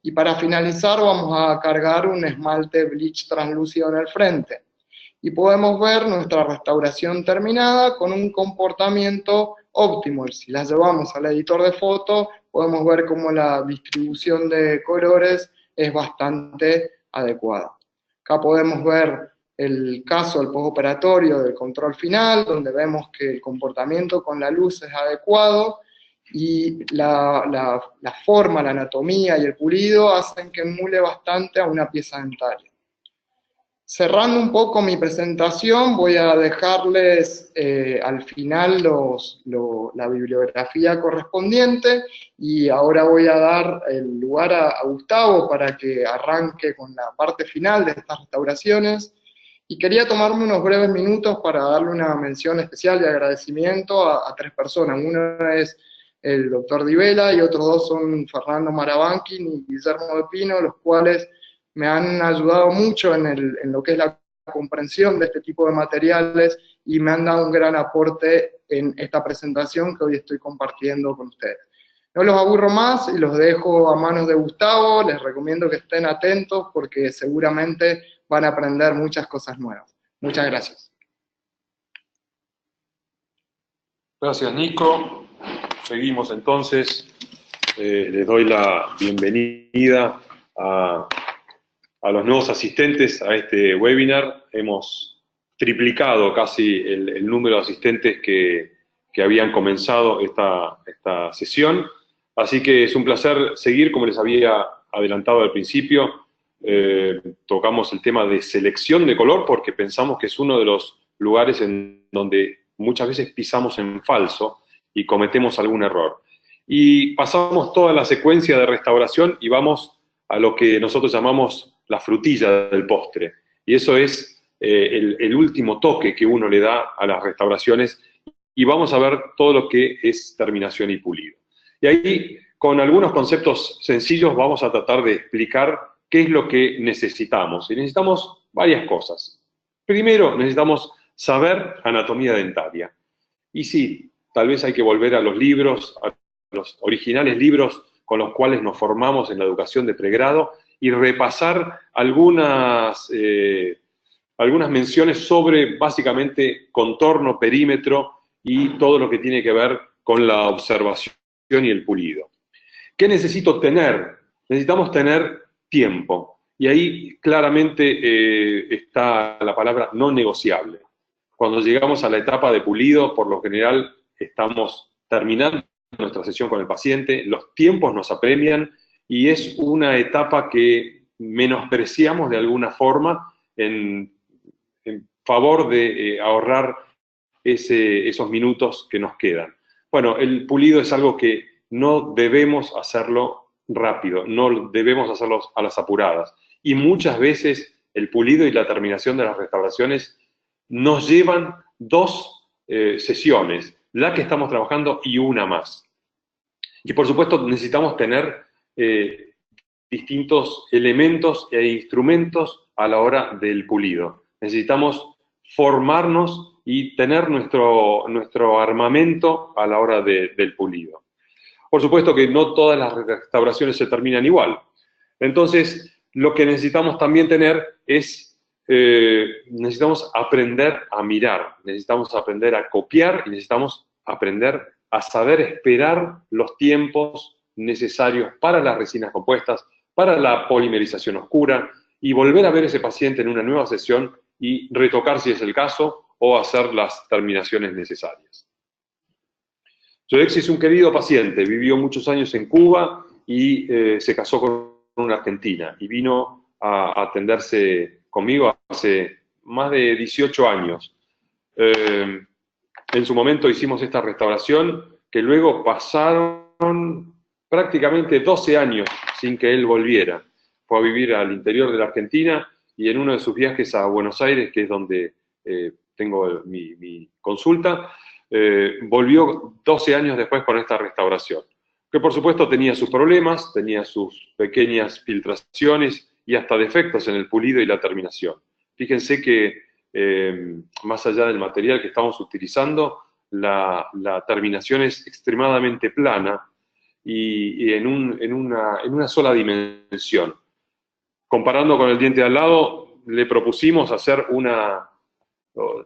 Y para finalizar vamos a cargar un esmalte bleach translúcido en el frente. Y podemos ver nuestra restauración terminada con un comportamiento óptimo. Si la llevamos al editor de foto, podemos ver cómo la distribución de colores es bastante adecuada. Acá podemos ver el caso del postoperatorio del control final, donde vemos que el comportamiento con la luz es adecuado, y la forma, la anatomía y el pulido hacen que emule bastante a una pieza dentaria. Cerrando un poco mi presentación, voy a dejarles al final la bibliografía correspondiente, y ahora voy a dar el lugar a Gustavo para que arranque con la parte final de estas restauraciones. Y quería tomarme unos breves minutos para darle una mención especial de agradecimiento a tres personas. Una es el doctor Di Vela y otros dos son Fernando Marabanquín y Guillermo de Pino, los cuales me han ayudado mucho en lo que es la comprensión de este tipo de materiales y me han dado un gran aporte en esta presentación que hoy estoy compartiendo con ustedes. No los aburro más y los dejo a manos de Gustavo. Les recomiendo que estén atentos porque seguramente van a aprender muchas cosas nuevas. Muchas gracias. Gracias, Nico. Seguimos entonces. Les doy la bienvenida a los nuevos asistentes a este webinar. Hemos triplicado casi el número de asistentes que habían comenzado esta sesión. Así que es un placer seguir, como les había adelantado al principio. Tocamos el tema de selección de color porque pensamos que es uno de los lugares en donde muchas veces pisamos en falso y cometemos algún error. Y pasamos toda la secuencia de restauración y vamos a lo que nosotros llamamos la frutilla del postre. Y eso es el último toque que uno le da a las restauraciones, y vamos a ver todo lo que es terminación y pulido. Y ahí, con algunos conceptos sencillos, vamos a tratar de explicar qué es lo que necesitamos. Y necesitamos varias cosas. Primero, necesitamos saber anatomía dentaria. Y sí, tal vez hay que volver a los libros, a los originales libros con los cuales nos formamos en la educación de pregrado, y repasar algunas menciones sobre, básicamente, contorno, perímetro y todo lo que tiene que ver con la observación y el pulido. ¿Qué necesito tener? Necesitamos tener tiempo. Y ahí claramente está la palabra no negociable. Cuando llegamos a la etapa de pulido, por lo general estamos terminando nuestra sesión con el paciente, los tiempos nos apremian y es una etapa que menospreciamos de alguna forma en favor de ahorrar esos minutos que nos quedan. Bueno, el pulido es algo que no debemos hacerlo rápido, no debemos hacerlo a las apuradas. Y muchas veces el pulido y la terminación de las restauraciones nos llevan 2 sesiones, la que estamos trabajando y una más. Y por supuesto necesitamos tener distintos elementos e instrumentos a la hora del pulido. Necesitamos formarnos y tener nuestro armamento a la hora del pulido. Por supuesto que no todas las restauraciones se terminan igual. Entonces, lo que necesitamos también tener es, necesitamos aprender a mirar, necesitamos aprender a copiar y necesitamos aprender a saber esperar los tiempos necesarios para las resinas compuestas, para la polimerización oscura, y volver a ver a ese paciente en una nueva sesión y retocar si es el caso o hacer las terminaciones necesarias. Joexi es un querido paciente, vivió muchos años en Cuba y se casó con una argentina y vino a atenderse conmigo hace más de 18 años. En su momento hicimos esta restauración, que luego pasaron prácticamente 12 años sin que él volviera. Fue a vivir al interior de la Argentina y en uno de sus viajes a Buenos Aires, que es donde tengo mi consulta, volvió 12 años después con esta restauración, que por supuesto tenía sus problemas, tenía sus pequeñas filtraciones y hasta defectos en el pulido y la terminación. Fíjense que más allá del material que estamos utilizando, la terminación es extremadamente plana y en una sola dimensión. Comparando con el diente de al lado, le propusimos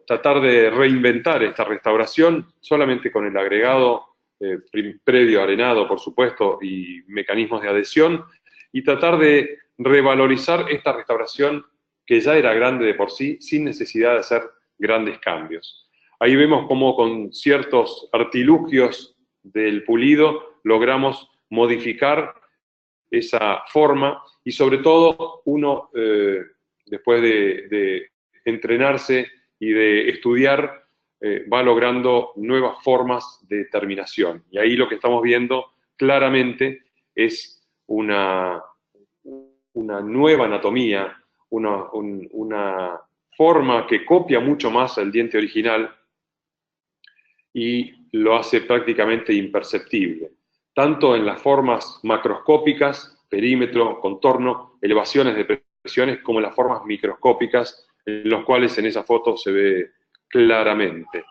tratar de reinventar esta restauración solamente con el agregado previo arenado, por supuesto, y mecanismos de adhesión, y tratar de revalorizar esta restauración que ya era grande de por sí, sin necesidad de hacer grandes cambios. Ahí vemos cómo con ciertos artilugios del pulido logramos modificar esa forma y sobre todo uno, después de entrenarse y de estudiar, va logrando nuevas formas de terminación. Y ahí lo que estamos viendo claramente es una nueva anatomía, una forma que copia mucho más el diente original y lo hace prácticamente imperceptible, tanto en las formas macroscópicas, perímetro, contorno, elevaciones de presiones, como en las formas microscópicas, en los cuales en esa foto se ve claramente.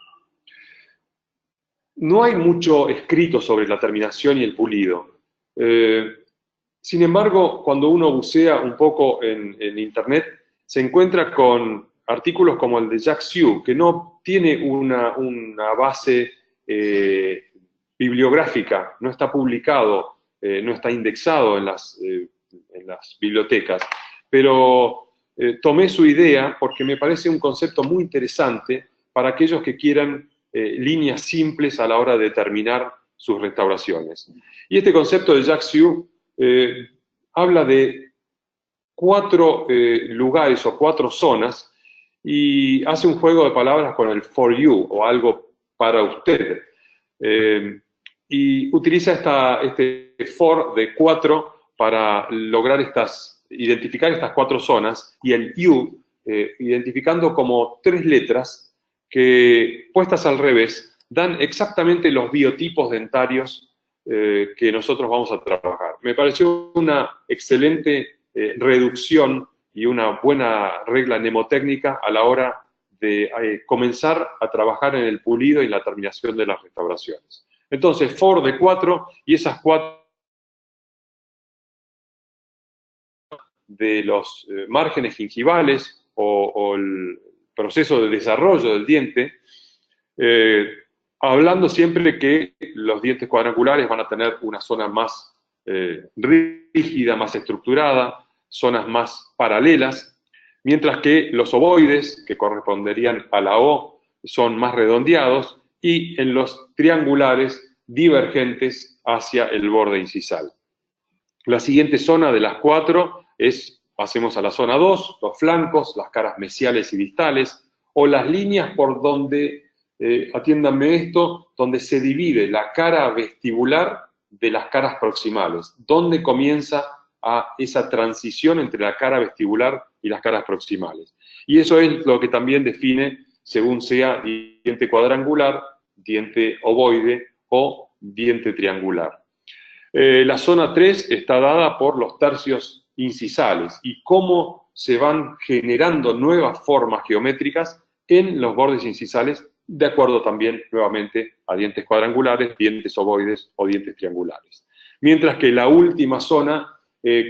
No hay mucho escrito sobre la terminación y el pulido. Sin embargo, cuando uno bucea un poco en Internet, se encuentra con artículos como el de Jacques Siu, que no tiene una base bibliográfica, no está publicado, no está indexado en las bibliotecas, pero tomé su idea porque me parece un concepto muy interesante para aquellos que quieran líneas simples a la hora de terminar sus restauraciones. Y este concepto de Jacques Siu habla de 4 lugares o 4 zonas y hace un juego de palabras con el for you o algo para usted. Y utiliza este for de 4 para lograr identificar estas 4 zonas y el you identificando como 3 letras que puestas al revés dan exactamente los biotipos dentarios que nosotros vamos a trabajar. Me pareció una excelente reducción y una buena regla mnemotécnica a la hora de comenzar a trabajar en el pulido y la terminación de las restauraciones. Entonces, for de 4 y esas 4 de los márgenes gingivales o el proceso de desarrollo del diente, hablando siempre que los dientes cuadrangulares van a tener una zona más rígida, más estructurada, zonas más paralelas, mientras que los ovoides, que corresponderían a la O, son más redondeados, y en los triangulares divergentes hacia el borde incisal. La siguiente zona de las 4 pasemos a la zona 2, los flancos, las caras mesiales y distales, o las líneas por donde, atiéndanme esto, donde se divide la cara vestibular de las caras proximales, donde comienza esa transición entre la cara vestibular y las caras proximales. Y eso es lo que también define, según sea diente cuadrangular, diente ovoide o diente triangular. La zona 3 está dada por los tercios incisales y cómo se van generando nuevas formas geométricas en los bordes incisales, de acuerdo también, nuevamente, a dientes cuadrangulares, dientes ovoides o dientes triangulares. Mientras que la última zona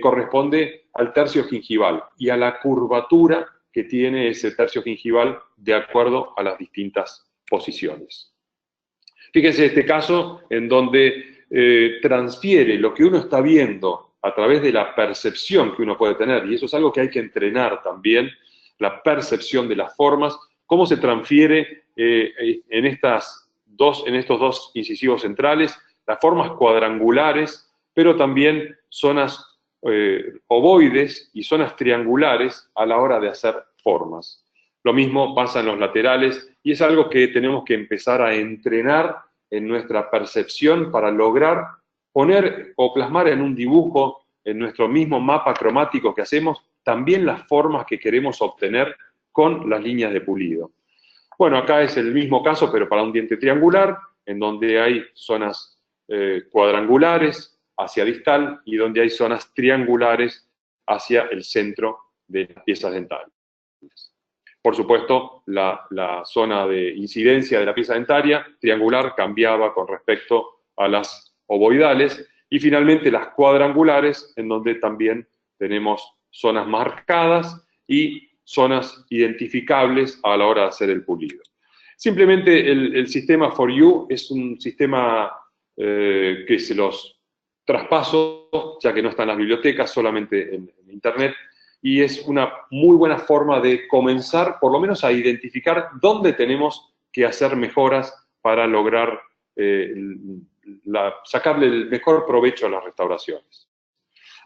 corresponde al tercio gingival y a la curvatura que tiene ese tercio gingival de acuerdo a las distintas posiciones. Fíjense este caso en donde transfiere lo que uno está viendo a través de la percepción que uno puede tener, y eso es algo que hay que entrenar también, la percepción de las formas, cómo se transfiere en estos 2 incisivos centrales, las formas cuadrangulares, pero también zonas ovoides y zonas triangulares a la hora de hacer formas. Lo mismo pasa en los laterales, y es algo que tenemos que empezar a entrenar en nuestra percepción para lograr poner o plasmar en un dibujo, en nuestro mismo mapa cromático que hacemos, también las formas que queremos obtener con las líneas de pulido. Bueno, acá es el mismo caso, pero para un diente triangular, en donde hay zonas cuadrangulares hacia distal y donde hay zonas triangulares hacia el centro de las piezas dentales. Por supuesto, la zona de incidencia de la pieza dentaria triangular cambiaba con respecto a las ovoidales, y finalmente las cuadrangulares, en donde también tenemos zonas marcadas y zonas identificables a la hora de hacer el pulido. Simplemente el sistema For You es un sistema que se los traspaso, ya que no está en las bibliotecas, solamente en Internet, y es una muy buena forma de comenzar, por lo menos, a identificar dónde tenemos que hacer mejoras para lograr sacarle el mejor provecho a las restauraciones.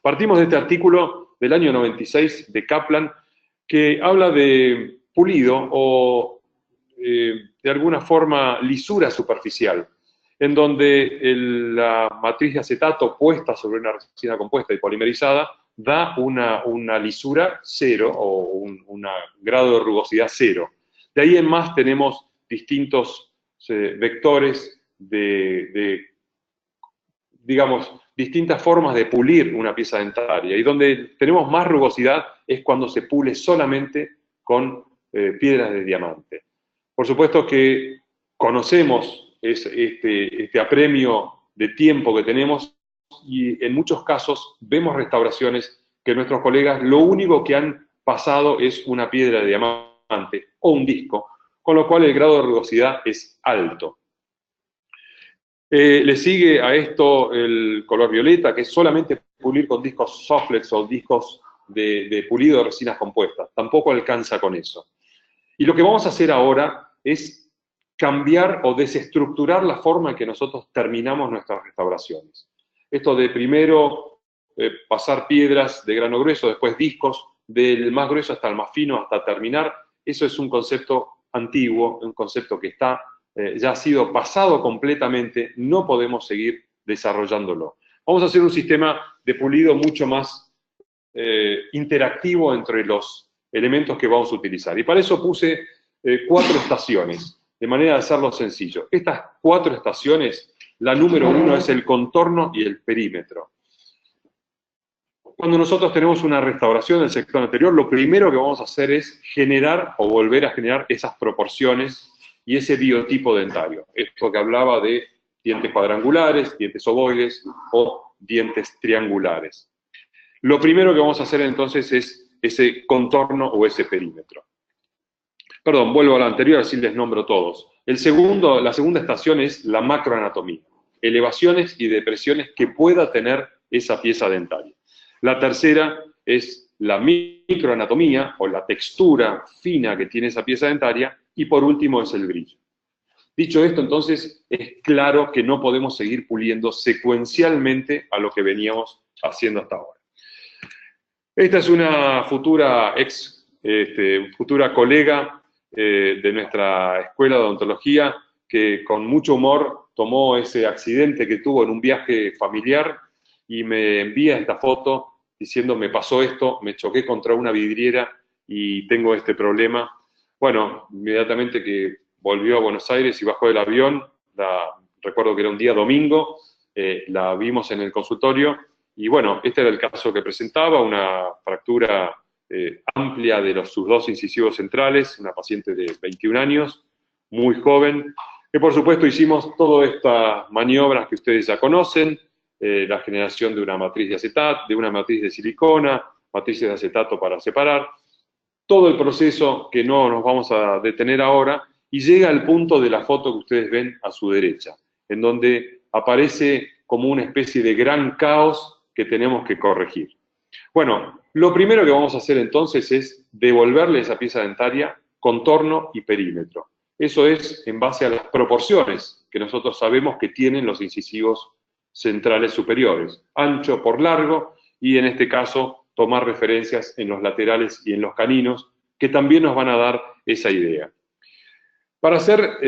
Partimos de este artículo del año 96 de Kaplan, que habla de pulido o de alguna forma lisura superficial, en donde la matriz de acetato puesta sobre una resina compuesta y polimerizada da una lisura cero o un grado de rugosidad cero. De ahí en más tenemos distintos vectores digamos, distintas formas de pulir una pieza dentaria. Y donde tenemos más rugosidad es cuando se pule solamente con piedras de diamante. Por supuesto que conocemos este apremio de tiempo que tenemos y en muchos casos vemos restauraciones que nuestros colegas lo único que han pasado es una piedra de diamante o un disco, con lo cual el grado de rugosidad es alto. Le sigue a esto el color violeta, que es solamente pulir con discos Soflex o discos de pulido de resinas compuestas. Tampoco alcanza con eso. Y lo que vamos a hacer ahora es cambiar o desestructurar la forma en que nosotros terminamos nuestras restauraciones. Esto de primero pasar piedras de grano grueso, después discos, del más grueso hasta el más fino, hasta terminar, eso es un concepto antiguo, un concepto que está ya ha sido pasado completamente, no podemos seguir desarrollándolo. Vamos a hacer un sistema de pulido mucho más interactivo entre los elementos que vamos a utilizar. Y para eso puse 4 estaciones, de manera de hacerlo sencillo. Estas 4 estaciones, la número 1 es el contorno y el perímetro. Cuando nosotros tenemos una restauración del sector anterior, lo primero que vamos a hacer es generar o volver a generar esas proporciones y ese biotipo dentario. Esto que hablaba de dientes cuadrangulares, dientes ovoides o dientes triangulares. Lo primero que vamos a hacer entonces es ese contorno o ese perímetro. Perdón, vuelvo a la anterior, así les nombro todos. La segunda estación es la macroanatomía. Elevaciones y depresiones que pueda tener esa pieza dentaria. La tercera es la microanatomía o la textura fina que tiene esa pieza dentaria. Y por último es el brillo. Dicho esto, entonces, es claro que no podemos seguir puliendo secuencialmente a lo que veníamos haciendo hasta ahora. Esta es una futura colega de nuestra escuela de odontología que con mucho humor tomó ese accidente que tuvo en un viaje familiar y me envía esta foto diciendo: me pasó esto, me choqué contra una vidriera y tengo este problema. Bueno, inmediatamente que volvió a Buenos Aires y bajó del avión, recuerdo que era un día domingo, la vimos en el consultorio, y bueno, este era el caso que presentaba, una fractura amplia de sus 2 incisivos centrales, una paciente de 21 años, muy joven, que por supuesto hicimos todas estas maniobras que ustedes ya conocen, la generación de una matriz de acetato, de una matriz de silicona, matrices de acetato para separar, todo el proceso que no nos vamos a detener ahora, y llega al punto de la foto que ustedes ven a su derecha, en donde aparece como una especie de gran caos que tenemos que corregir. Bueno, lo primero que vamos a hacer entonces es devolverle esa pieza dentaria contorno y perímetro. Eso es en base a las proporciones que nosotros sabemos que tienen los incisivos centrales superiores, ancho por largo, y en este caso tomar referencias en los laterales y en los caninos, que también nos van a dar esa idea. Para hacer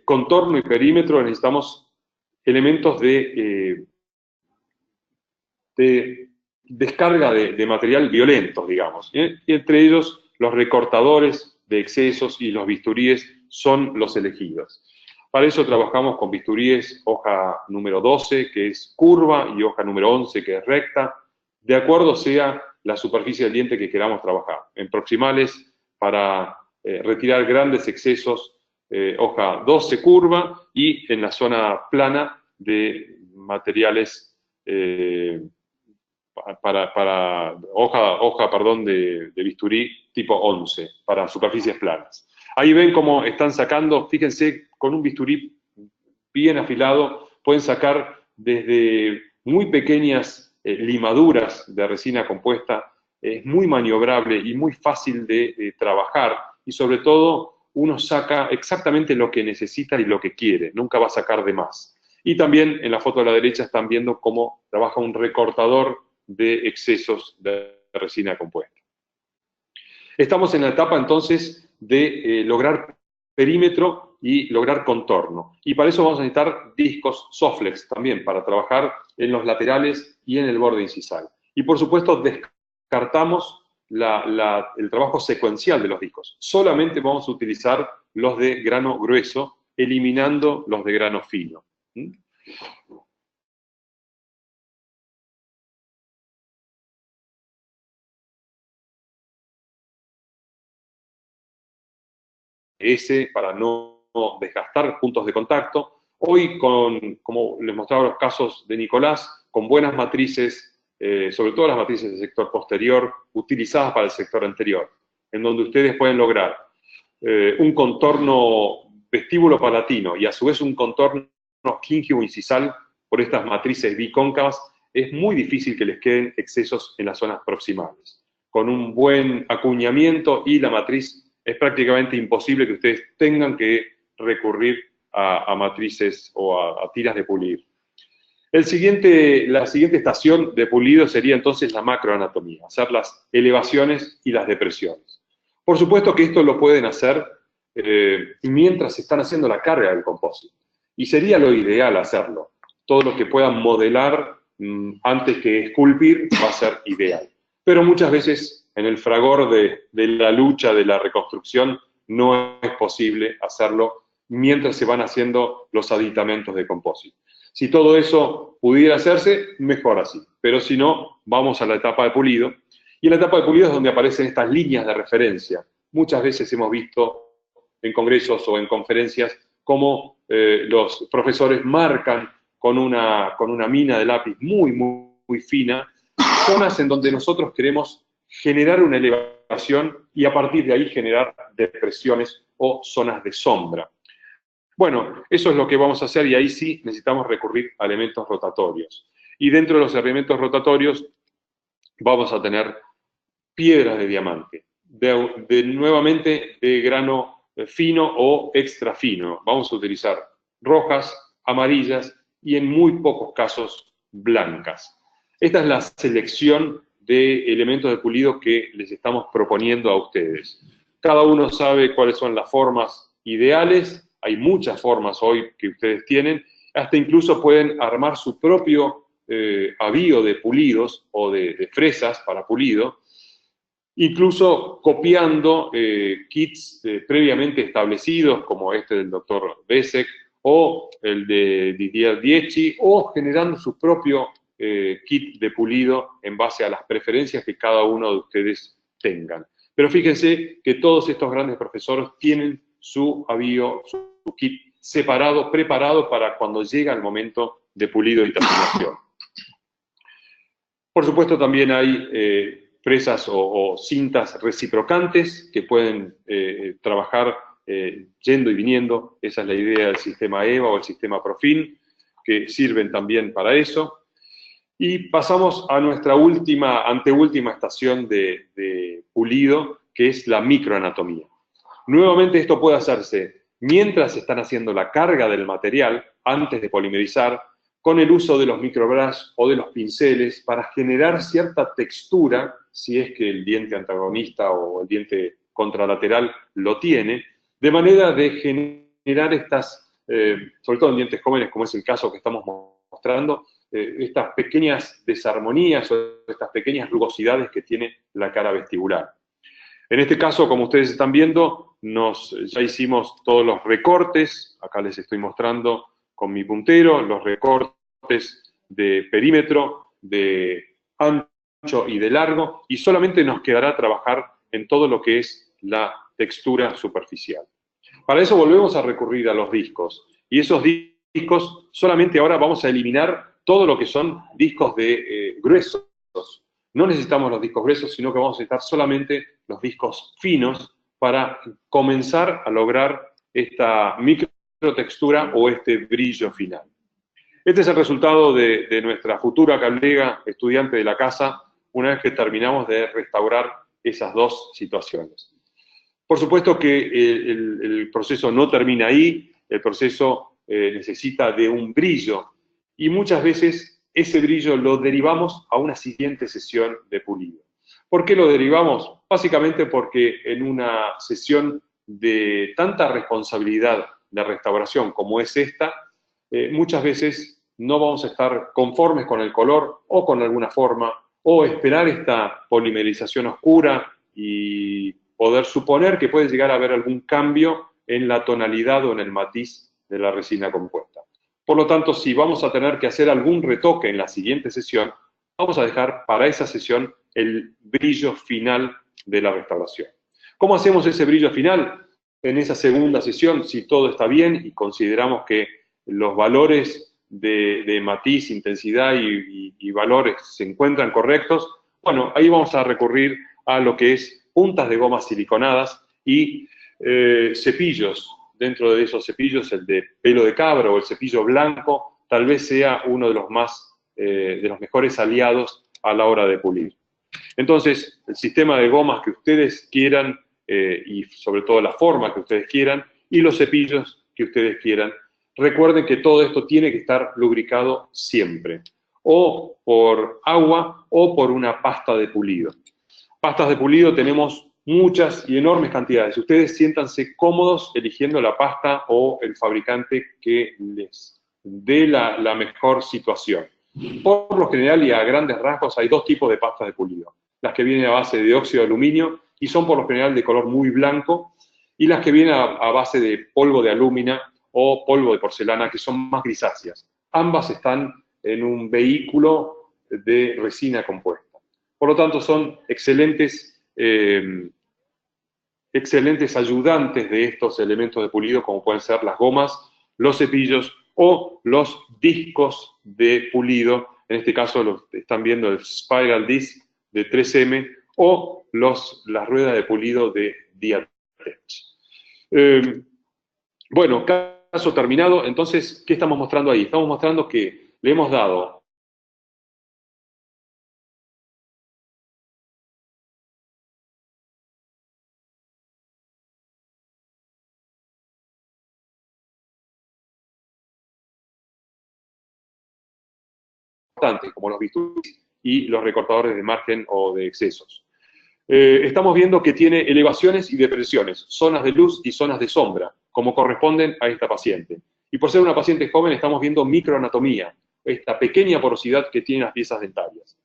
contorno y perímetro necesitamos elementos de descarga de material violentos, digamos, y entre ellos los recortadores de excesos y los bisturíes son los elegidos. Para eso trabajamos con bisturíes hoja número 12, que es curva, y hoja número 11, que es recta, de acuerdo sea la superficie del diente que queramos trabajar. En proximales, para retirar grandes excesos, hoja 12 curva, y en la zona plana de materiales hoja de bisturí tipo 11, para superficies planas. Ahí ven cómo están sacando, fíjense, con un bisturí bien afilado, pueden sacar desde muy pequeñas limaduras de resina compuesta, es muy maniobrable y muy fácil de trabajar, y sobre todo uno saca exactamente lo que necesita y lo que quiere, nunca va a sacar de más. Y también en la foto de la derecha están viendo cómo trabaja un recortador de excesos de resina compuesta. Estamos en la etapa entonces de lograr perímetro y lograr contorno. Y para eso vamos a necesitar discos Soflex también, para trabajar en los laterales y en el borde incisal. Y por supuesto descartamos el trabajo secuencial de los discos. Solamente vamos a utilizar los de grano grueso, eliminando los de grano fino. Para no desgastar puntos de contacto. Hoy, como les mostraba los casos de Nicolás, con buenas matrices, sobre todo las matrices del sector posterior, utilizadas para el sector anterior, en donde ustedes pueden lograr un contorno vestíbulo palatino y a su vez un contorno quingio incisal por estas matrices bicóncavas, es muy difícil que les queden excesos en las zonas proximales. Con un buen acuñamiento y la matriz es prácticamente imposible que ustedes tengan que recurrir a matrices o a tiras de pulir. La siguiente estación de pulido sería entonces la macroanatomía, hacer las elevaciones y las depresiones. Por supuesto que esto lo pueden hacer mientras están haciendo la carga del compósito. Y sería lo ideal hacerlo. Todo lo que puedan modelar antes que esculpir va a ser ideal. Pero muchas veces en el fragor de la lucha de la reconstrucción no es posible hacerlo mientras se van haciendo los aditamentos de compósito. Si todo eso pudiera hacerse, mejor así. Pero si no, vamos a la etapa de pulido. Y en la etapa de pulido es donde aparecen estas líneas de referencia. Muchas veces hemos visto en congresos o en conferencias cómo los profesores marcan con una mina de lápiz muy fina zonas en donde nosotros queremos generar una elevación y a partir de ahí generar depresiones o zonas de sombra. Bueno, eso es lo que vamos a hacer y ahí sí necesitamos recurrir a elementos rotatorios. Y dentro de los elementos rotatorios vamos a tener piedras de diamante, nuevamente de grano fino o extra fino. Vamos a utilizar rojas, amarillas y en muy pocos casos blancas. Esta es la selección de elementos de pulido que les estamos proponiendo a ustedes. Cada uno sabe cuáles son las formas ideales, hay muchas formas hoy que ustedes tienen, hasta incluso pueden armar su propio avío de pulidos o de fresas para pulido, incluso copiando kits previamente establecidos, como este del Dr. Besek, o el de Didier Dietschi, o generando su propio kit de pulido en base a las preferencias que cada uno de ustedes tengan. Pero fíjense que todos estos grandes profesores tienen su avío, su kit separado, preparado para cuando llega el momento de pulido y terminación. Por supuesto también hay presas o cintas reciprocantes que pueden trabajar yendo y viniendo. Esa es la idea del sistema EVA o el sistema Profin, que sirven también para eso. Y pasamos a nuestra anteúltima estación de pulido, que es la microanatomía. Nuevamente esto puede hacerse mientras están haciendo la carga del material, antes de polimerizar, con el uso de los microbrush o de los pinceles para generar cierta textura, si es que el diente antagonista o el diente contralateral lo tiene, de manera de generar estas, sobre todo en dientes jóvenes, como es el caso que estamos mostrando, estas pequeñas desarmonías o estas pequeñas rugosidades que tiene la cara vestibular. En este caso, como ustedes están viendo, ya hicimos todos los recortes, acá les estoy mostrando con mi puntero, los recortes de perímetro, de ancho y de largo, y solamente nos quedará trabajar en todo lo que es la textura superficial. Para eso volvemos a recurrir a los discos, y esos discos solamente ahora vamos a eliminar todo lo que son discos de gruesos. No necesitamos los discos gruesos, sino que vamos a necesitar solamente los discos finos para comenzar a lograr esta microtextura o este brillo final. Este es el resultado de nuestra futura colega estudiante de la casa, una vez que terminamos de restaurar esas dos situaciones. Por supuesto que el proceso no termina ahí, el proceso necesita de un brillo, y muchas veces ese brillo lo derivamos a una siguiente sesión de pulido. ¿Por qué lo derivamos? Básicamente porque en una sesión de tanta responsabilidad de restauración como es esta, muchas veces no vamos a estar conformes con el color o con alguna forma, o esperar esta polimerización oscura y poder suponer que puede llegar a haber algún cambio en la tonalidad o en el matiz de la resina compuesta. Por lo tanto, si vamos a tener que hacer algún retoque en la siguiente sesión, vamos a dejar para esa sesión el brillo final de la restauración. ¿Cómo hacemos ese brillo final? En esa segunda sesión, si todo está bien y consideramos que los valores de matiz, intensidad y valores se encuentran correctos, bueno, ahí vamos a recurrir a lo que es puntas de gomas siliconadas y cepillos. Dentro de esos cepillos, el de pelo de cabra o el cepillo blanco, tal vez sea uno de los mejores aliados a la hora de pulir. Entonces, el sistema de gomas que ustedes quieran, y sobre todo la forma que ustedes quieran, y los cepillos que ustedes quieran. Recuerden que todo esto tiene que estar lubricado siempre, o por agua o por una pasta de pulido. Pastas de pulido tenemos muchas y enormes cantidades. Ustedes siéntanse cómodos eligiendo la pasta o el fabricante que les dé la mejor situación. Por lo general y a grandes rasgos hay dos tipos de pastas de pulido. Las que vienen a base de óxido de aluminio y son por lo general de color muy blanco, y las que vienen a base de polvo de alúmina o polvo de porcelana, que son más grisáceas. Ambas están en un vehículo de resina compuesta. Por lo tanto, son excelentes ayudantes de estos elementos de pulido, como pueden ser las gomas, los cepillos o los discos de pulido. En este caso lo están viendo el Spiral Disc de 3M o las ruedas de pulido de Diatech. Bueno, caso terminado. Entonces, ¿qué estamos mostrando ahí? Estamos mostrando que le hemos dado como los bisturíes y los recortadores de margen o de excesos. Estamos viendo que tiene elevaciones y depresiones, zonas de luz y zonas de sombra, como corresponden a esta paciente. Y por ser una paciente joven, estamos viendo microanatomía, esta pequeña porosidad que tienen las piezas dentarias.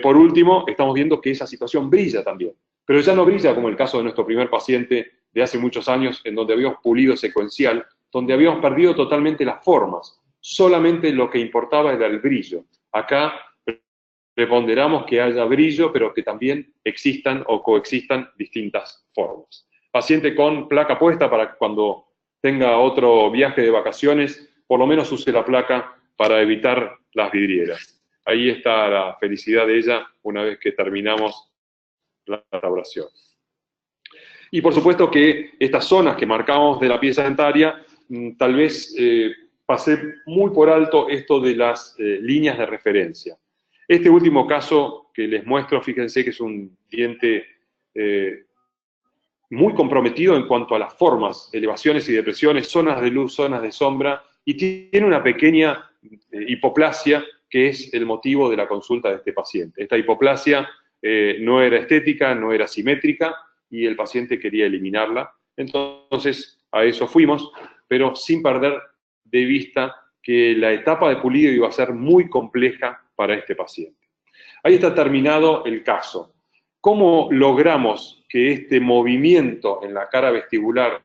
Por último, estamos viendo que esa situación brilla también, pero ya no brilla como el caso de nuestro primer paciente de hace muchos años, en donde habíamos pulido secuencial, donde habíamos perdido totalmente las formas. Solamente lo que importaba era el brillo. Acá preponderamos que haya brillo, pero que también existan o coexistan distintas formas. Paciente con placa puesta para que cuando tenga otro viaje de vacaciones, por lo menos use la placa para evitar las vidrieras. Ahí está la felicidad de ella una vez que terminamos la restauración. Y por supuesto que estas zonas que marcamos de la pieza dentaria, tal vez pasé muy por alto esto de las líneas de referencia. Este último caso que les muestro, fíjense que es un diente muy comprometido en cuanto a las formas, elevaciones y depresiones, zonas de luz, zonas de sombra, y tiene una pequeña hipoplasia que es el motivo de la consulta de este paciente. Esta hipoplasia no era estética, no era simétrica, y el paciente quería eliminarla. Entonces, a eso fuimos, pero sin perder de vista que la etapa de pulido iba a ser muy compleja para este paciente. Ahí está terminado el caso. ¿Cómo logramos que este movimiento en la cara vestibular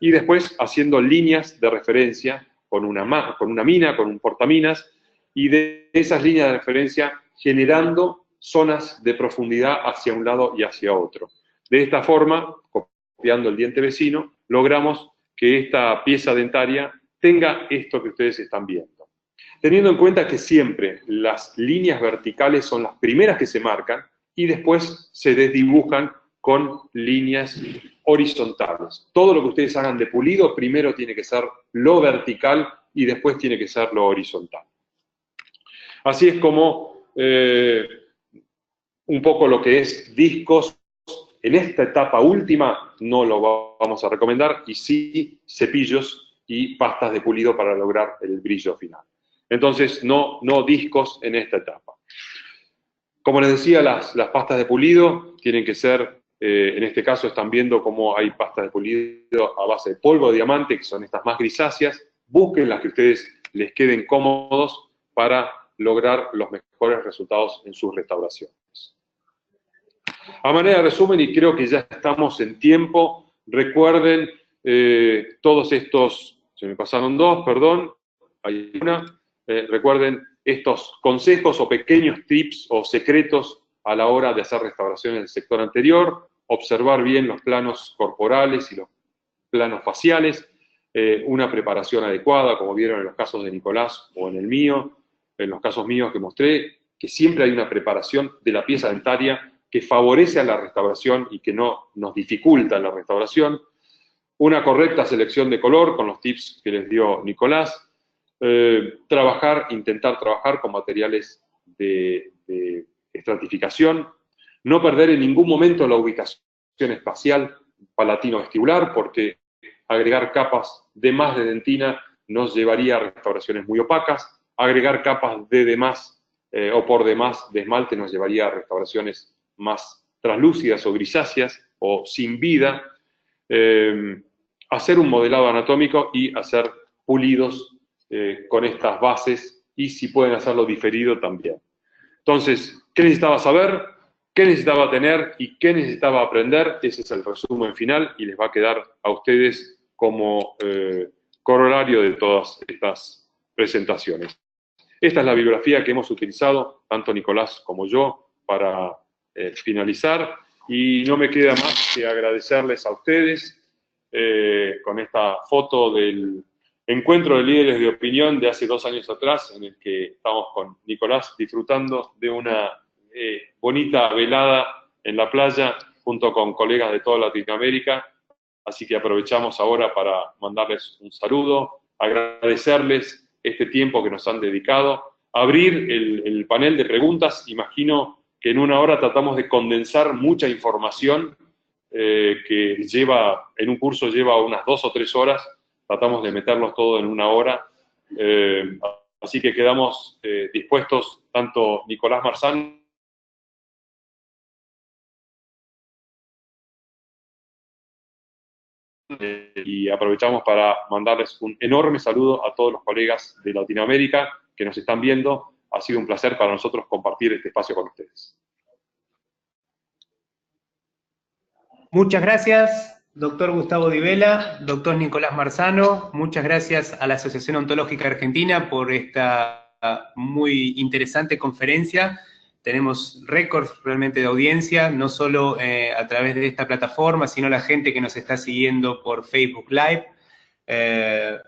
y después haciendo líneas de referencia con una mina, con un portaminas, y de esas líneas de referencia generando zonas de profundidad hacia un lado y hacia otro. De esta forma, copiando el diente vecino, logramos que esta pieza dentaria tenga esto que ustedes están viendo. Teniendo en cuenta que siempre las líneas verticales son las primeras que se marcan y después se desdibujan con líneas horizontales. Todo lo que ustedes hagan de pulido, primero tiene que ser lo vertical y después tiene que ser lo horizontal. Así es como un poco lo que es discos. En esta etapa última no lo vamos a recomendar, y sí cepillos y pastas de pulido para lograr el brillo final. Entonces, no discos en esta etapa. Como les decía, las pastas de pulido tienen que ser, en este caso están viendo cómo hay pastas de pulido a base de polvo de diamante, que son estas más grisáceas. Busquen las que a ustedes les queden cómodos para lograr los mejores resultados en sus restauraciones. A manera de resumen, y creo que ya estamos en tiempo, recuerden todos estos, se me pasaron dos, perdón, hay una, recuerden estos consejos o pequeños tips o secretos a la hora de hacer restauración en el sector anterior, observar bien los planos corporales y los planos faciales, una preparación adecuada, como vieron en los casos de Nicolás o en el mío, en los casos míos que mostré, que siempre hay una preparación de la pieza dentaria que favorece a la restauración y que no nos dificulta la restauración, una correcta selección de color con los tips que les dio Nicolás, intentar trabajar con materiales de estratificación, no perder en ningún momento la ubicación espacial palatino-vestibular, porque agregar capas de más de dentina nos llevaría a restauraciones muy opacas, agregar capas de más o por demás de esmalte nos llevaría a restauraciones más translúcidas o grisáceas o sin vida, hacer un modelado anatómico y hacer pulidos con estas bases, y si pueden hacerlo diferido también. Entonces, ¿qué necesitaba saber? ¿Qué necesitaba tener? ¿Y qué necesitaba aprender? Ese es el resumen final y les va a quedar a ustedes como corolario de todas estas presentaciones. Esta es la bibliografía que hemos utilizado, tanto Nicolás como yo, para finalizar, y no me queda más que agradecerles a ustedes con esta foto del encuentro de líderes de opinión de hace 2 años atrás, en el que estamos con Nicolás disfrutando de una bonita velada en la playa junto con colegas de toda Latinoamérica. Así que aprovechamos ahora para mandarles un saludo, agradecerles este tiempo que nos han dedicado, abrir el panel de preguntas. Imagino que en 1 hora tratamos de condensar mucha información que en un curso lleva unas 2 o 3 horas, tratamos de meterlos todo en 1 hora, así que quedamos dispuestos, tanto Nicolás Marzano y aprovechamos para mandarles un enorme saludo a todos los colegas de Latinoamérica que nos están viendo. Ha sido un placer para nosotros compartir este espacio con ustedes. Muchas gracias, doctor Gustavo Di Vela, doctor Nicolás Marzano. Muchas gracias a la Asociación Ontológica Argentina por esta muy interesante conferencia. Tenemos récords realmente de audiencia, no solo a través de esta plataforma, sino la gente que nos está siguiendo por Facebook Live.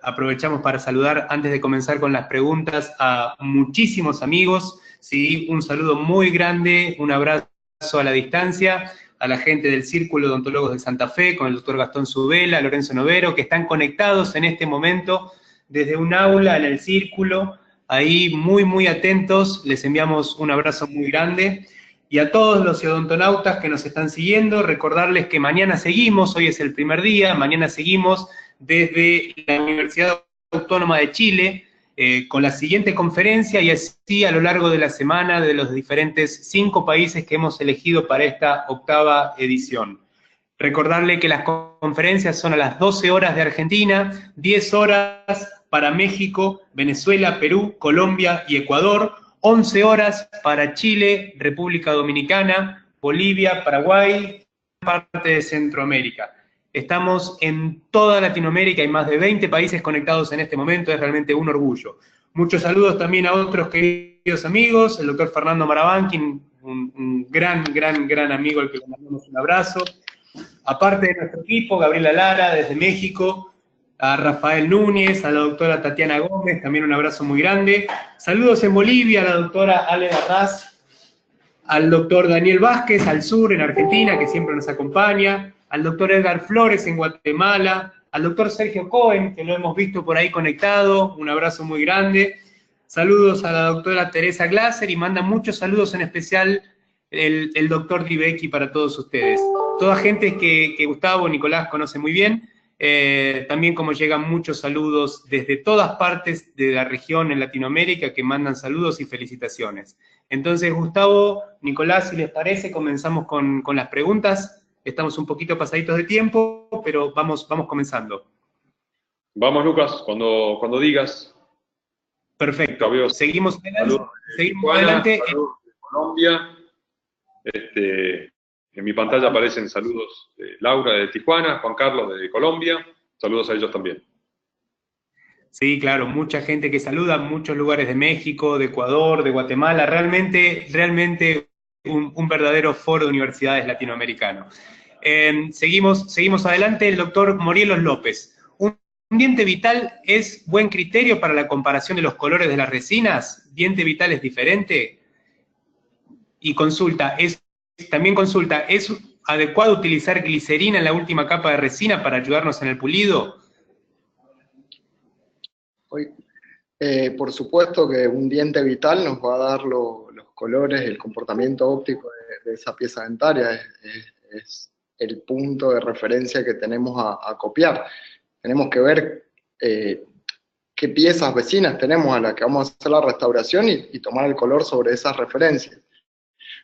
Aprovechamos para saludar, antes de comenzar con las preguntas, a muchísimos amigos, ¿sí? Un saludo muy grande, un abrazo a la distancia, a la gente del Círculo de Odontólogos de Santa Fe, con el doctor Gastón Zubela, Lorenzo Novero, que están conectados en este momento desde un aula en el Círculo, ahí muy atentos. Les enviamos un abrazo muy grande. Y a todos los odontonautas que nos están siguiendo, recordarles que mañana seguimos, hoy es el primer día, mañana seguimos desde la Universidad Autónoma de Chile, con la siguiente conferencia, y así a lo largo de la semana de los diferentes 5 países que hemos elegido para esta 8ª edición. Recordarle que las conferencias son a las 12 horas de Argentina, 10 horas para México, Venezuela, Perú, Colombia y Ecuador, 11 horas para Chile, República Dominicana, Bolivia, Paraguay, parte de Centroamérica. Estamos en toda Latinoamérica, hay más de 20 países conectados en este momento, es realmente un orgullo. Muchos saludos también a otros queridos amigos, el doctor Fernando Marabanqui, un gran amigo al que le mandamos un abrazo. Aparte de nuestro equipo, Gabriela Lara desde México, a Rafael Núñez, a la doctora Tatiana Gómez, también un abrazo muy grande. Saludos en Bolivia a la doctora Ale Barraz, al doctor Daniel Vázquez, al sur, en Argentina, que siempre nos acompaña, al doctor Edgar Flores en Guatemala, al doctor Sergio Cohen, que lo hemos visto por ahí conectado, un abrazo muy grande. Saludos a la doctora Teresa Glaser y manda muchos saludos, en especial el doctor Dibecki para todos ustedes. Toda gente que Gustavo, Nicolás conoce muy bien. También como llegan muchos saludos desde todas partes de la región en Latinoamérica que mandan saludos y felicitaciones. Entonces, Gustavo, Nicolás, si les parece, comenzamos con las preguntas. Estamos un poquito pasaditos de tiempo, pero vamos comenzando. Vamos, Lucas, cuando digas. Perfecto. Fabio, seguimos saludos adelante. Saludos de Colombia. En mi pantalla aparecen saludos de Laura de Tijuana, Juan Carlos de Colombia. Saludos a ellos también. Sí, claro, mucha gente que saluda, muchos lugares de México, de Ecuador, de Guatemala, realmente un verdadero foro de universidades latinoamericano. Seguimos adelante, el doctor Morielos López. ¿Un diente vital es buen criterio para la comparación de los colores de las resinas? ¿Diente vital es diferente? Y también consulta, ¿es adecuado utilizar glicerina en la última capa de resina para ayudarnos en el pulido? Por supuesto que un diente vital nos va a dar los colores, el comportamiento óptico de esa pieza dentaria, es el punto de referencia que tenemos a copiar. Tenemos que ver qué piezas vecinas tenemos a las que vamos a hacer la restauración y tomar el color sobre esas referencias.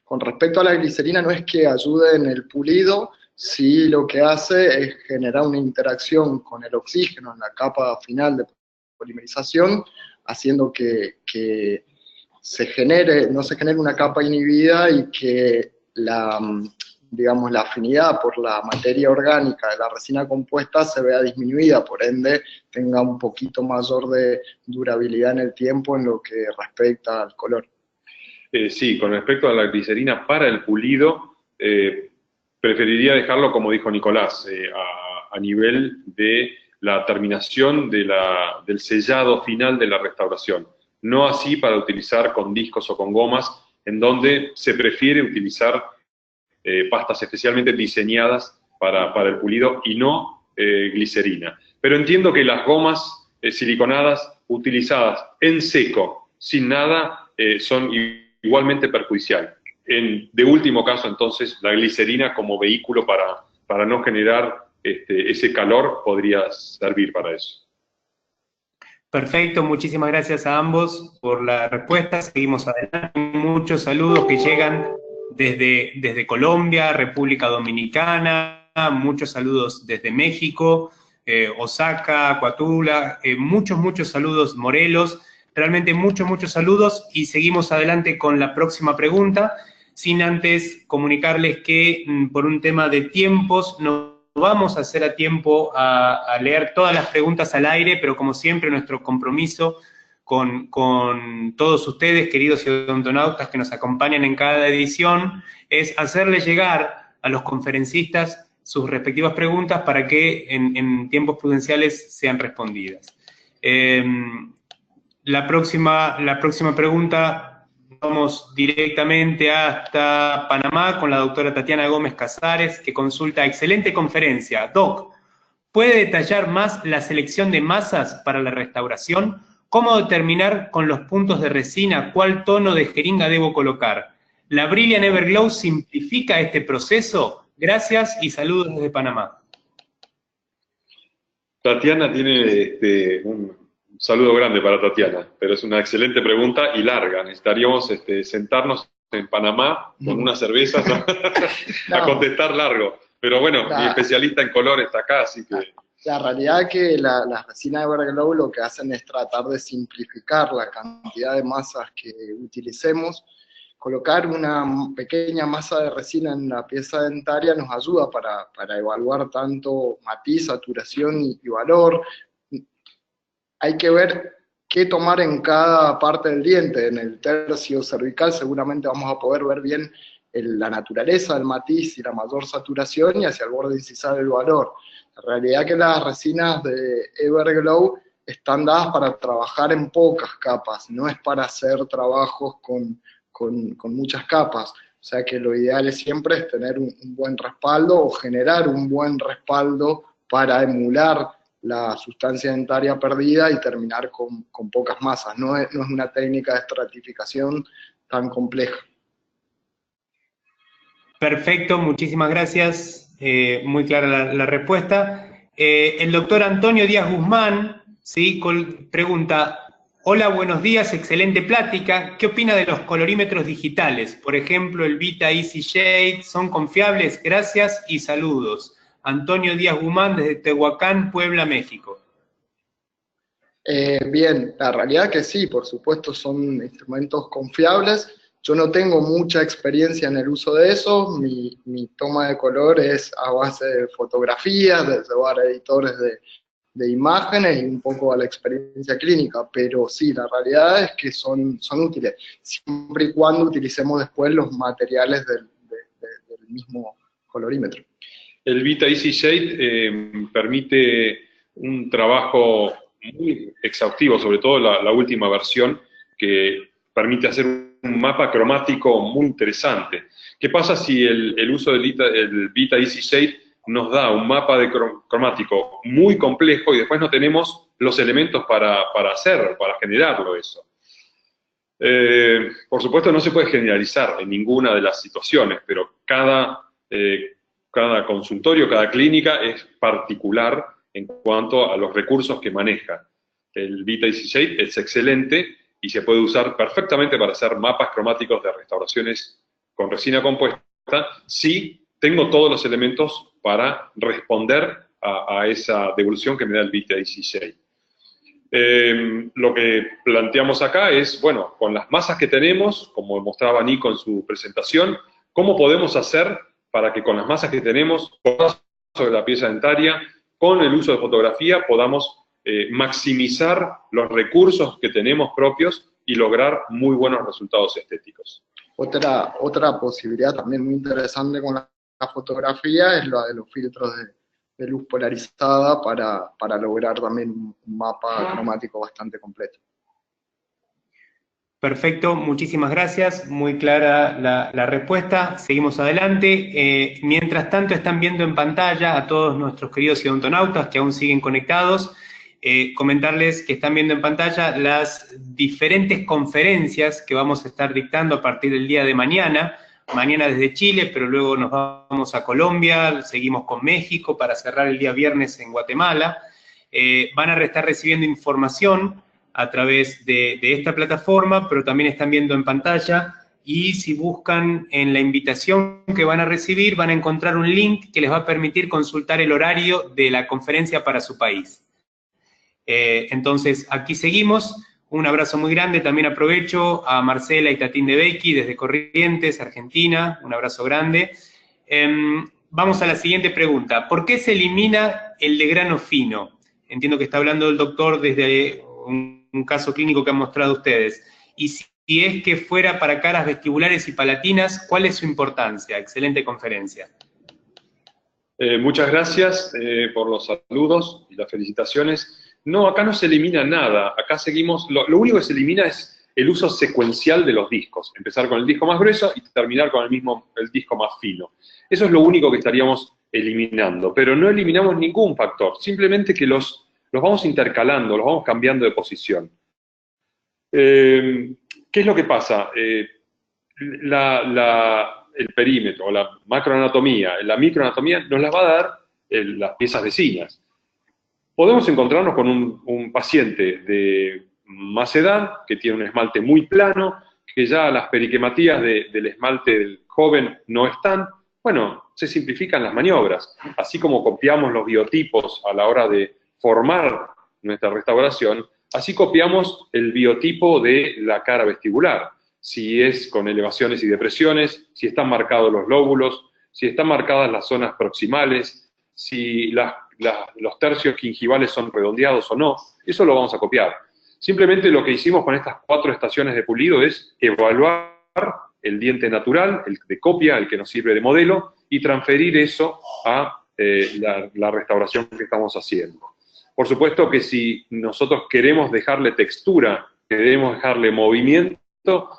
Con respecto a la glicerina, no es que ayude en el pulido, sí lo que hace es generar una interacción con el oxígeno en la capa final de polimerización, haciendo que no se genere una capa inhibida y que la afinidad por la materia orgánica de la resina compuesta se vea disminuida, por ende tenga un poquito mayor de durabilidad en el tiempo en lo que respecta al color. Sí, con respecto a la glicerina para el pulido, preferiría dejarlo, como dijo Nicolás, a nivel de la terminación del sellado final de la restauración. No así para utilizar con discos o con gomas, en donde se prefiere utilizar pastas especialmente diseñadas para el pulido y no glicerina. Pero entiendo que las gomas siliconadas utilizadas en seco, sin nada, son igualmente perjudiciales. De último caso, entonces, la glicerina como vehículo para no generar ese calor podría servir para eso. Perfecto, muchísimas gracias a ambos por la respuesta. Seguimos adelante. Muchos saludos que llegan desde Colombia, República Dominicana, muchos saludos desde México, Osaka, Coatula, muchos saludos, Morelos. Realmente muchos saludos y seguimos adelante con la próxima pregunta, sin antes comunicarles que por un tema de tiempos no vamos a hacer a tiempo a leer todas las preguntas al aire, pero como siempre nuestro compromiso con todos ustedes, queridos odontonautas que nos acompañan en cada edición, es hacerles llegar a los conferencistas sus respectivas preguntas para que en tiempos prudenciales sean respondidas. La próxima pregunta, vamos directamente hasta Panamá con la doctora Tatiana Gómez Casares, que consulta: excelente conferencia. Doc, ¿puede detallar más la selección de masas para la restauración? ¿Cómo determinar con los puntos de resina cuál tono de jeringa debo colocar? ¿La Brilliant Everglow simplifica este proceso? Gracias y saludos desde Panamá. Tatiana tiene un saludo grande para Tatiana, pero es una excelente pregunta y larga. Necesitaríamos sentarnos en Panamá con unas cervezas a contestar largo. Pero bueno, mi especialista en color está acá, así que... La realidad es que las resinas Everglow lo que hacen es tratar de simplificar la cantidad de masas que utilicemos. Colocar una pequeña masa de resina en la pieza dentaria nos ayuda para evaluar tanto matiz, saturación y valor. Hay que ver qué tomar en cada parte del diente. En el tercio cervical seguramente vamos a poder ver bien la naturaleza del matiz y la mayor saturación, y hacia el borde incisal el valor. La realidad es que las resinas de Everglow están dadas para trabajar en pocas capas, no es para hacer trabajos con muchas capas. O sea que lo ideal siempre es tener un buen respaldo o generar un buen respaldo para emular la sustancia dentaria perdida y terminar con pocas masas. No es una técnica de estratificación tan compleja. Perfecto, muchísimas gracias. Muy clara la respuesta. El doctor Antonio Díaz Guzmán, ¿sí? Pregunta: hola, buenos días, excelente plática. ¿Qué opina de los colorímetros digitales? Por ejemplo, el Vita Easy Shade, ¿son confiables? Gracias y saludos. Antonio Díaz Guzmán desde Tehuacán, Puebla, México. Bien, la realidad que sí, por supuesto son instrumentos confiables. Yo no tengo mucha experiencia en el uso de eso, mi toma de color es a base de fotografías, de llevar editores de imágenes y un poco a la experiencia clínica, pero sí, la realidad es que son útiles, siempre y cuando utilicemos después los materiales del mismo colorímetro. El Vita Easy Shade permite un trabajo muy exhaustivo, sobre todo la última versión, que permite hacer un mapa cromático muy interesante. ¿Qué pasa si el uso del Vita Easy Shade nos da un mapa cromático muy complejo y después no tenemos los elementos para generarlo eso? Por supuesto no se puede generalizar en ninguna de las situaciones, pero cada consultorio, cada clínica es particular en cuanto a los recursos que maneja. El Vita Easy Shade es excelente y se puede usar perfectamente para hacer mapas cromáticos de restauraciones con resina compuesta, si tengo todos los elementos para responder a esa devolución que me da el Vita Easy Shade. Lo que planteamos acá es, bueno, con las masas que tenemos, como mostraba Nico en su presentación, ¿cómo podemos hacer para que con las masas que tenemos, sobre la pieza dentaria, con el uso de fotografía, podamos maximizar los recursos que tenemos propios y lograr muy buenos resultados estéticos? Otra posibilidad también muy interesante con la fotografía es la de los filtros de luz polarizada para lograr también un mapa cromático bastante completo. Perfecto, muchísimas gracias, muy clara la respuesta. Seguimos adelante. Mientras tanto están viendo en pantalla a todos nuestros queridos odontonautas que aún siguen conectados, comentarles que están viendo en pantalla las diferentes conferencias que vamos a estar dictando a partir del día de mañana desde Chile, pero luego nos vamos a Colombia, seguimos con México para cerrar el día viernes en Guatemala. Van a estar recibiendo información a través de esta plataforma, pero también están viendo en pantalla, y si buscan en la invitación que van a recibir, van a encontrar un link que les va a permitir consultar el horario de la conferencia para su país. Entonces, aquí seguimos. Un abrazo muy grande, también aprovecho a Marcela y Tatín de Becky desde Corrientes, Argentina, un abrazo grande. Vamos a la siguiente pregunta. ¿Por qué se elimina el de grano fino? Entiendo que está hablando el doctor desde un caso clínico que han mostrado ustedes. Y si es que fuera para caras vestibulares y palatinas, ¿cuál es su importancia? Excelente conferencia. Muchas gracias por los saludos y las felicitaciones. No, acá no se elimina nada, acá seguimos, lo único que se elimina es el uso secuencial de los discos, empezar con el disco más grueso y terminar con el disco más fino. Eso es lo único que estaríamos eliminando, pero no eliminamos ningún factor, simplemente que los vamos intercalando, los vamos cambiando de posición. ¿Qué es lo que pasa? El perímetro, la macroanatomía, la microanatomía nos las va a dar las piezas vecinas. Podemos encontrarnos con un paciente de más edad, que tiene un esmalte muy plano, que ya las periquematías del esmalte del joven no están. Bueno, se simplifican las maniobras. Así como copiamos los biotipos a la hora de formar nuestra restauración, así copiamos el biotipo de la cara vestibular. Si es con elevaciones y depresiones, si están marcados los lóbulos, si están marcadas las zonas proximales, si los tercios gingivales son redondeados o no, eso lo vamos a copiar. Simplemente lo que hicimos con estas 4 estaciones de pulido es evaluar el diente natural, el de copia, el que nos sirve de modelo, y transferir eso a la restauración que estamos haciendo. Por supuesto que si nosotros queremos dejarle textura, queremos dejarle movimiento,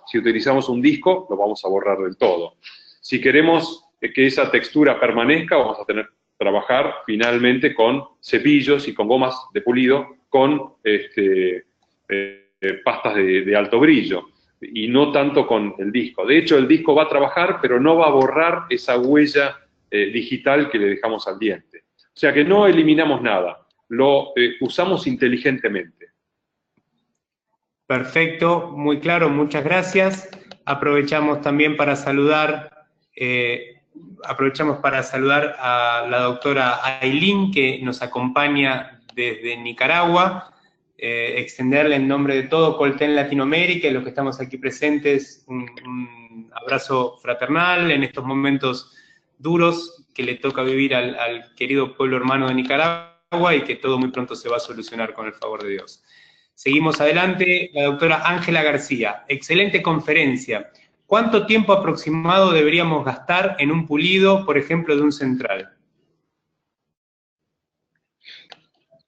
Si utilizamos un disco, lo vamos a borrar del todo. Si queremos que esa textura permanezca, vamos a tener que trabajar finalmente con cepillos y con gomas de pulido, con pastas de alto brillo, y no tanto con el disco. De hecho, el disco va a trabajar, pero no va a borrar esa huella digital que le dejamos al diente. O sea que no eliminamos nada, lo usamos inteligentemente. Perfecto, muy claro, muchas gracias. Aprovechamos también para saludar, a la doctora Ailín, que nos acompaña desde Nicaragua. Extenderle en nombre de todo Colten Latinoamérica y los que estamos aquí presentes un abrazo fraternal en estos momentos duros que le toca vivir al querido pueblo hermano de Nicaragua, y que todo muy pronto se va a solucionar con el favor de Dios. Seguimos adelante, la doctora Ángela García. Excelente conferencia. ¿Cuánto tiempo aproximado deberíamos gastar en un pulido, por ejemplo, de un central?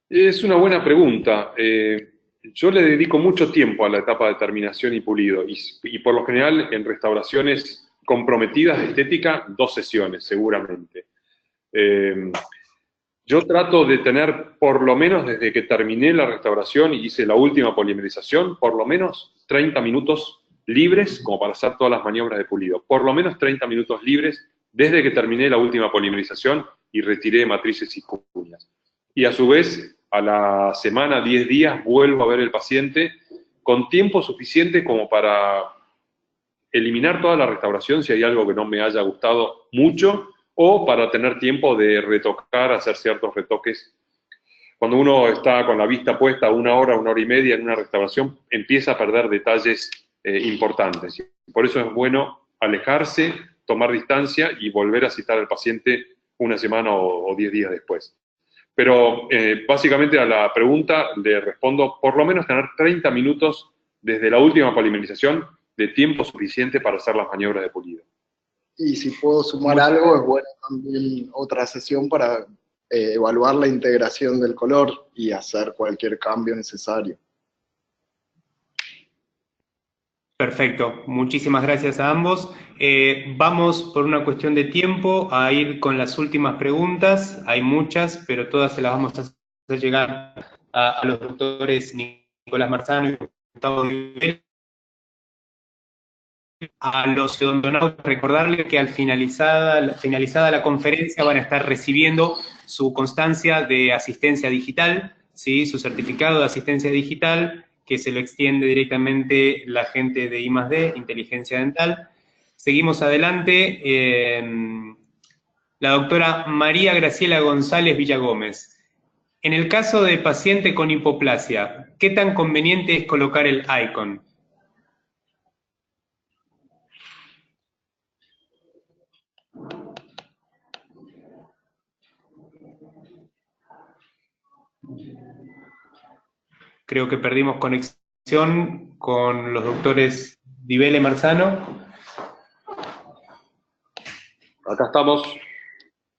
Es una buena pregunta. Yo le dedico mucho tiempo a la etapa de terminación y pulido, y por lo general en restauraciones comprometidas de estética, 2 sesiones seguramente. Yo trato de tener, por lo menos desde que terminé la restauración y hice la última polimerización, por lo menos 30 minutos libres como para hacer todas las maniobras de pulido. Por lo menos 30 minutos libres desde que terminé la última polimerización y retiré matrices y cuñas. Y a su vez, a la semana, 10 días, vuelvo a ver el paciente con tiempo suficiente como para eliminar toda la restauración si hay algo que no me haya gustado mucho, o para tener tiempo de retocar, hacer ciertos retoques. Cuando uno está con la vista puesta 1 hora, 1 hora y media en una restauración, empieza a perder detalles importantes. Por eso es bueno alejarse, tomar distancia y volver a citar al paciente 1 semana o 10 días después. Pero básicamente a la pregunta le respondo, por lo menos tener 30 minutos desde la última polimerización de tiempo suficiente para hacer las maniobras de pulido. Y si puedo sumar algo, es bueno también otra sesión para evaluar la integración del color y hacer cualquier cambio necesario. Perfecto, muchísimas gracias a ambos. Vamos, por una cuestión de tiempo, a ir con las últimas preguntas. Hay muchas, pero todas se las vamos a hacer llegar a los doctores Nicolás Marzano y Gustavo Rivera. A los odontólogos, recordarles que al finalizada la conferencia van a estar recibiendo su constancia de asistencia digital, ¿sí? Su certificado de asistencia digital, que se lo extiende directamente la gente de I+D, Inteligencia Dental. Seguimos adelante. La doctora María Graciela González Villagómez. En el caso de paciente con hipoplasia, ¿qué tan conveniente es colocar el icon? Creo que perdimos conexión con los doctores Divele Marzano. Acá estamos.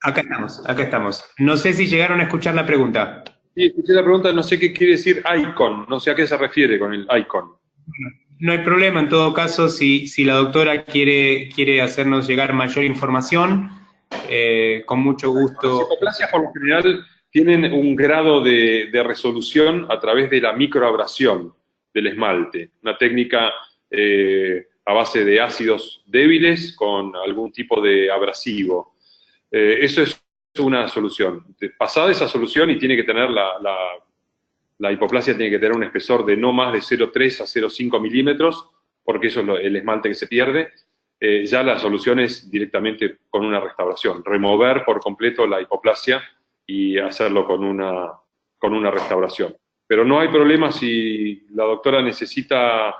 Acá estamos. No sé si llegaron a escuchar la pregunta. Sí, escuché la pregunta, no sé qué quiere decir icon, no sé a qué se refiere con el icon. No hay problema, en todo caso, si la doctora quiere hacernos llegar mayor información, con mucho gusto. Las hipoplasias por lo general tienen un grado de resolución a través de la microabrasión del esmalte, una técnica a base de ácidos débiles con algún tipo de abrasivo. Eso es una solución. Pasada esa solución, y tiene que tener la hipoplasia tiene que tener un espesor de no más de 0,3 a 0,5 milímetros, porque eso es el esmalte que se pierde. Ya la solución es directamente con una restauración, remover por completo la hipoplasia y hacerlo con una restauración. Pero no hay problema si la doctora necesita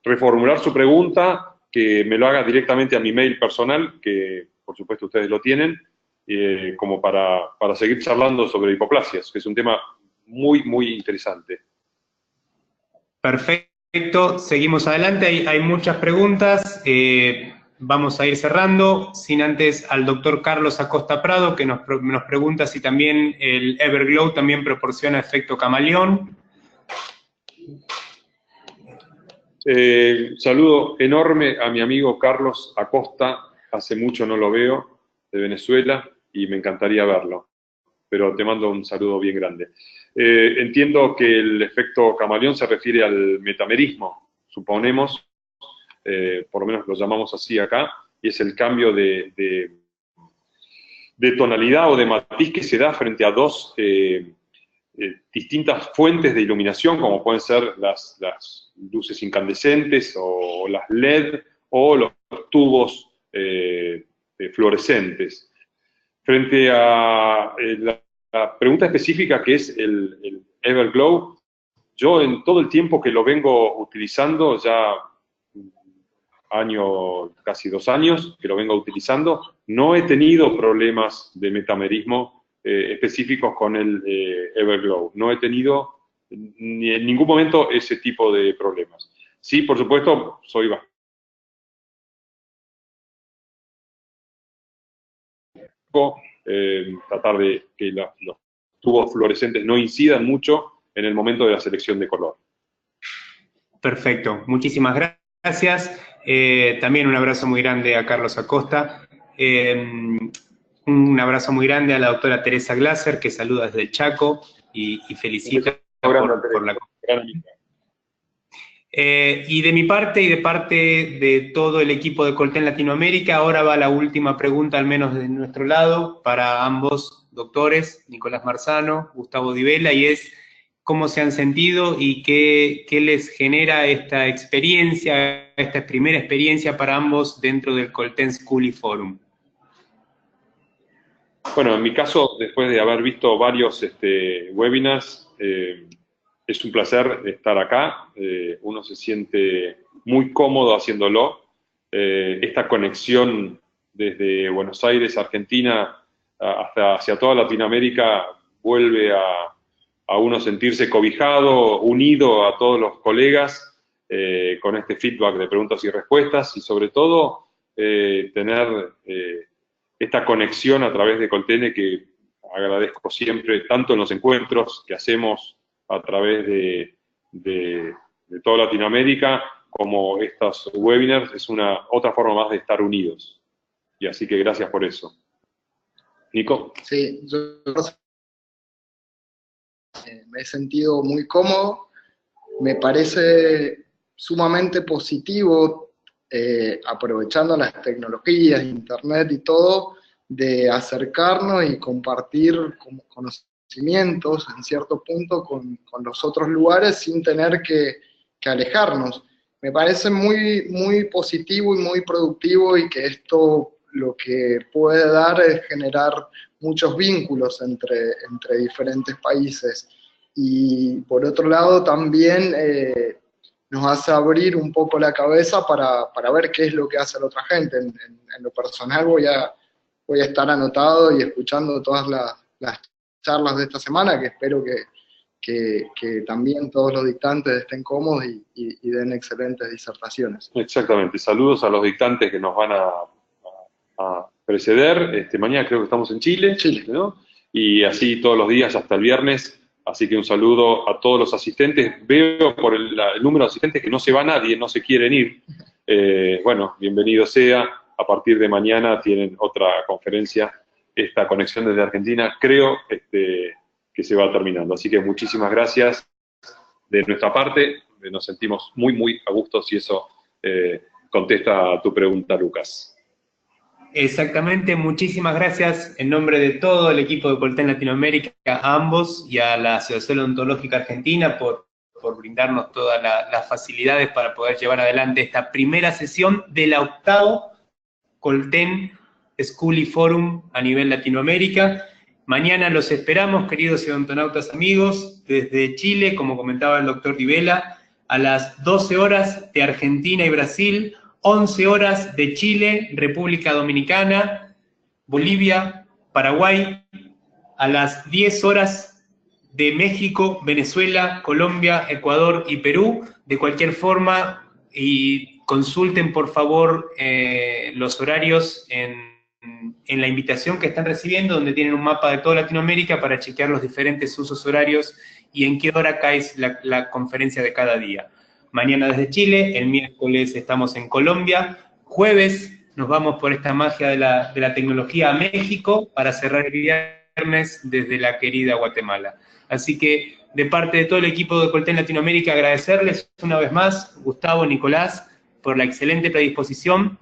reformular su pregunta, que me lo haga directamente a mi mail personal, que por supuesto ustedes lo tienen, como para seguir charlando sobre hipoplasias, que es un tema muy, muy interesante. Perfecto, seguimos adelante, hay muchas preguntas, vamos a ir cerrando, sin antes al doctor Carlos Acosta Prado, que nos pregunta si también el Everglow también proporciona efecto camaleón. Saludo enorme a mi amigo Carlos Acosta, hace mucho no lo veo, de Venezuela, y me encantaría verlo, pero te mando un saludo bien grande. Entiendo que el efecto camaleón se refiere al metamerismo, suponemos, por lo menos lo llamamos así acá, y es el cambio de tonalidad o de matiz que se da frente a dos distintas fuentes de iluminación, como pueden ser las luces incandescentes o las LED o los tubos fluorescentes. Frente a la pregunta específica que es el Everglow, yo en todo el tiempo que lo vengo utilizando, ya casi 2 años que lo vengo utilizando, no he tenido problemas de metamerismo específicos con el Everglow. No he tenido ni en ningún momento ese tipo de problemas. Sí, por supuesto, soy bastante tratar de que los tubos fluorescentes no incidan mucho en el momento de la selección de color. Perfecto, muchísimas gracias. También un abrazo muy grande a Carlos Acosta. Un abrazo muy grande a la doctora Teresa Glaser, que saluda desde el Chaco y felicita por la conferencia. Y de mi parte y de parte de todo el equipo de Colten Latinoamérica, ahora va la última pregunta, al menos de nuestro lado, para ambos doctores, Nicolás Marzano, Gustavo Di Vela, y es cómo se han sentido y qué les genera esta experiencia, esta primera experiencia para ambos dentro del Colten School y Forum. Bueno, en mi caso, después de haber visto varios webinars, es un placer estar acá. Uno se siente muy cómodo haciéndolo. Esta conexión desde Buenos Aires, Argentina, hacia toda Latinoamérica, vuelve a uno sentirse cobijado, unido a todos los colegas, con este feedback de preguntas y respuestas, y sobre todo tener esta conexión a través de Colten, que agradezco siempre, tanto en los encuentros que hacemos a través de toda Latinoamérica, como estos webinars, es otra forma más de estar unidos. Y así que gracias por eso. Nico. Sí, yo me he sentido muy cómodo. Me parece sumamente positivo, aprovechando las tecnologías, internet y todo, de acercarnos y compartir conocimientos en cierto punto con los otros lugares sin tener que alejarnos. Me parece muy, muy positivo y muy productivo, y que esto lo que puede dar es generar muchos vínculos entre diferentes países. Y por otro lado también nos hace abrir un poco la cabeza para ver qué es lo que hace la otra gente. En lo personal voy a estar anotado y escuchando todas las charlas de esta semana, que espero que también todos los dictantes estén cómodos y den excelentes disertaciones. Exactamente. Saludos a los dictantes que nos van a preceder. Mañana creo que estamos en Chile, ¿no? Y así todos los días hasta el viernes. Así que un saludo a todos los asistentes. Veo por el número de asistentes que no se va nadie, no se quieren ir. Bueno, bienvenido sea. A partir de mañana tienen otra conferencia. Esta conexión desde Argentina creo que se va terminando. Así que muchísimas gracias de nuestra parte. Nos sentimos muy, muy a gusto, si eso contesta a tu pregunta, Lucas. Exactamente, muchísimas gracias en nombre de todo el equipo de Colten Latinoamérica, a ambos y a la Asociación Odontológica Argentina por brindarnos todas las facilidades para poder llevar adelante esta primera sesión de la 8ª Colten School y Forum a nivel Latinoamérica. Mañana los esperamos, queridos odontonautas amigos, desde Chile, como comentaba el doctor Di Vela, a las 12 horas de Argentina y Brasil, 11 horas de Chile, República Dominicana, Bolivia, Paraguay, a las 10 horas de México, Venezuela, Colombia, Ecuador y Perú. De cualquier forma, y consulten por favor los horarios en la invitación que están recibiendo, donde tienen un mapa de toda Latinoamérica para chequear los diferentes usos horarios y en qué hora cae la conferencia de cada día. mañana desde Chile, el miércoles estamos en Colombia, jueves nos vamos por esta magia de la tecnología a México para cerrar el viernes desde la querida Guatemala. Así que de parte de todo el equipo de Coltel Latinoamérica agradecerles una vez más, Gustavo, Nicolás, por la excelente predisposición.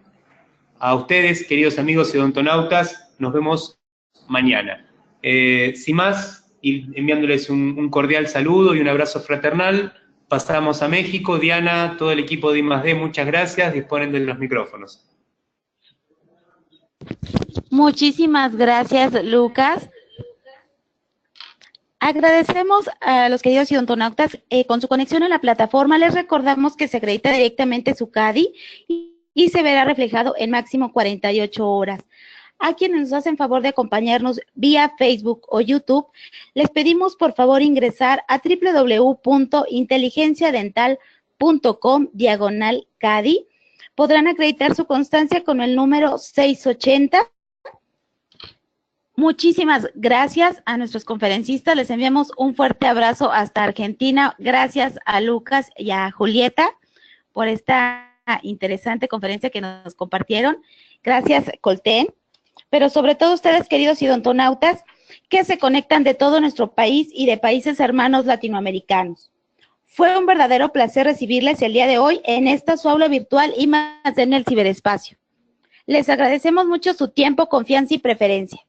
A ustedes, queridos amigos y odontonautas, nos vemos mañana. Sin más, y enviándoles un cordial saludo y un abrazo fraternal, pasamos a México. Diana, todo el equipo de I+D, muchas gracias, disponen de los micrófonos. Muchísimas gracias, Lucas. Agradecemos a los queridos odontonautas con su conexión a la plataforma. Les recordamos que se acredita directamente su CADI y se verá reflejado en máximo 48 horas. A quienes nos hacen favor de acompañarnos vía Facebook o YouTube, les pedimos por favor ingresar a www.inteligenciadental.com/CADI. Podrán acreditar su constancia con el número 680. Muchísimas gracias a nuestros conferencistas. Les enviamos un fuerte abrazo hasta Argentina. Gracias a Lucas y a Julieta por esta interesante conferencia que nos compartieron. Gracias, Colten. Pero sobre todo ustedes, queridos odontonautas, que se conectan de todo nuestro país y de países hermanos latinoamericanos. Fue un verdadero placer recibirles el día de hoy en esta su aula virtual I+D en el ciberespacio. Les agradecemos mucho su tiempo, confianza y preferencia.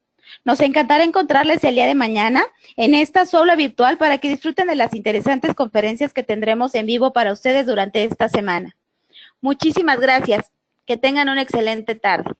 Nos encantará encontrarles el día de mañana en esta su aula virtual para que disfruten de las interesantes conferencias que tendremos en vivo para ustedes durante esta semana. Muchísimas gracias. Que tengan una excelente tarde.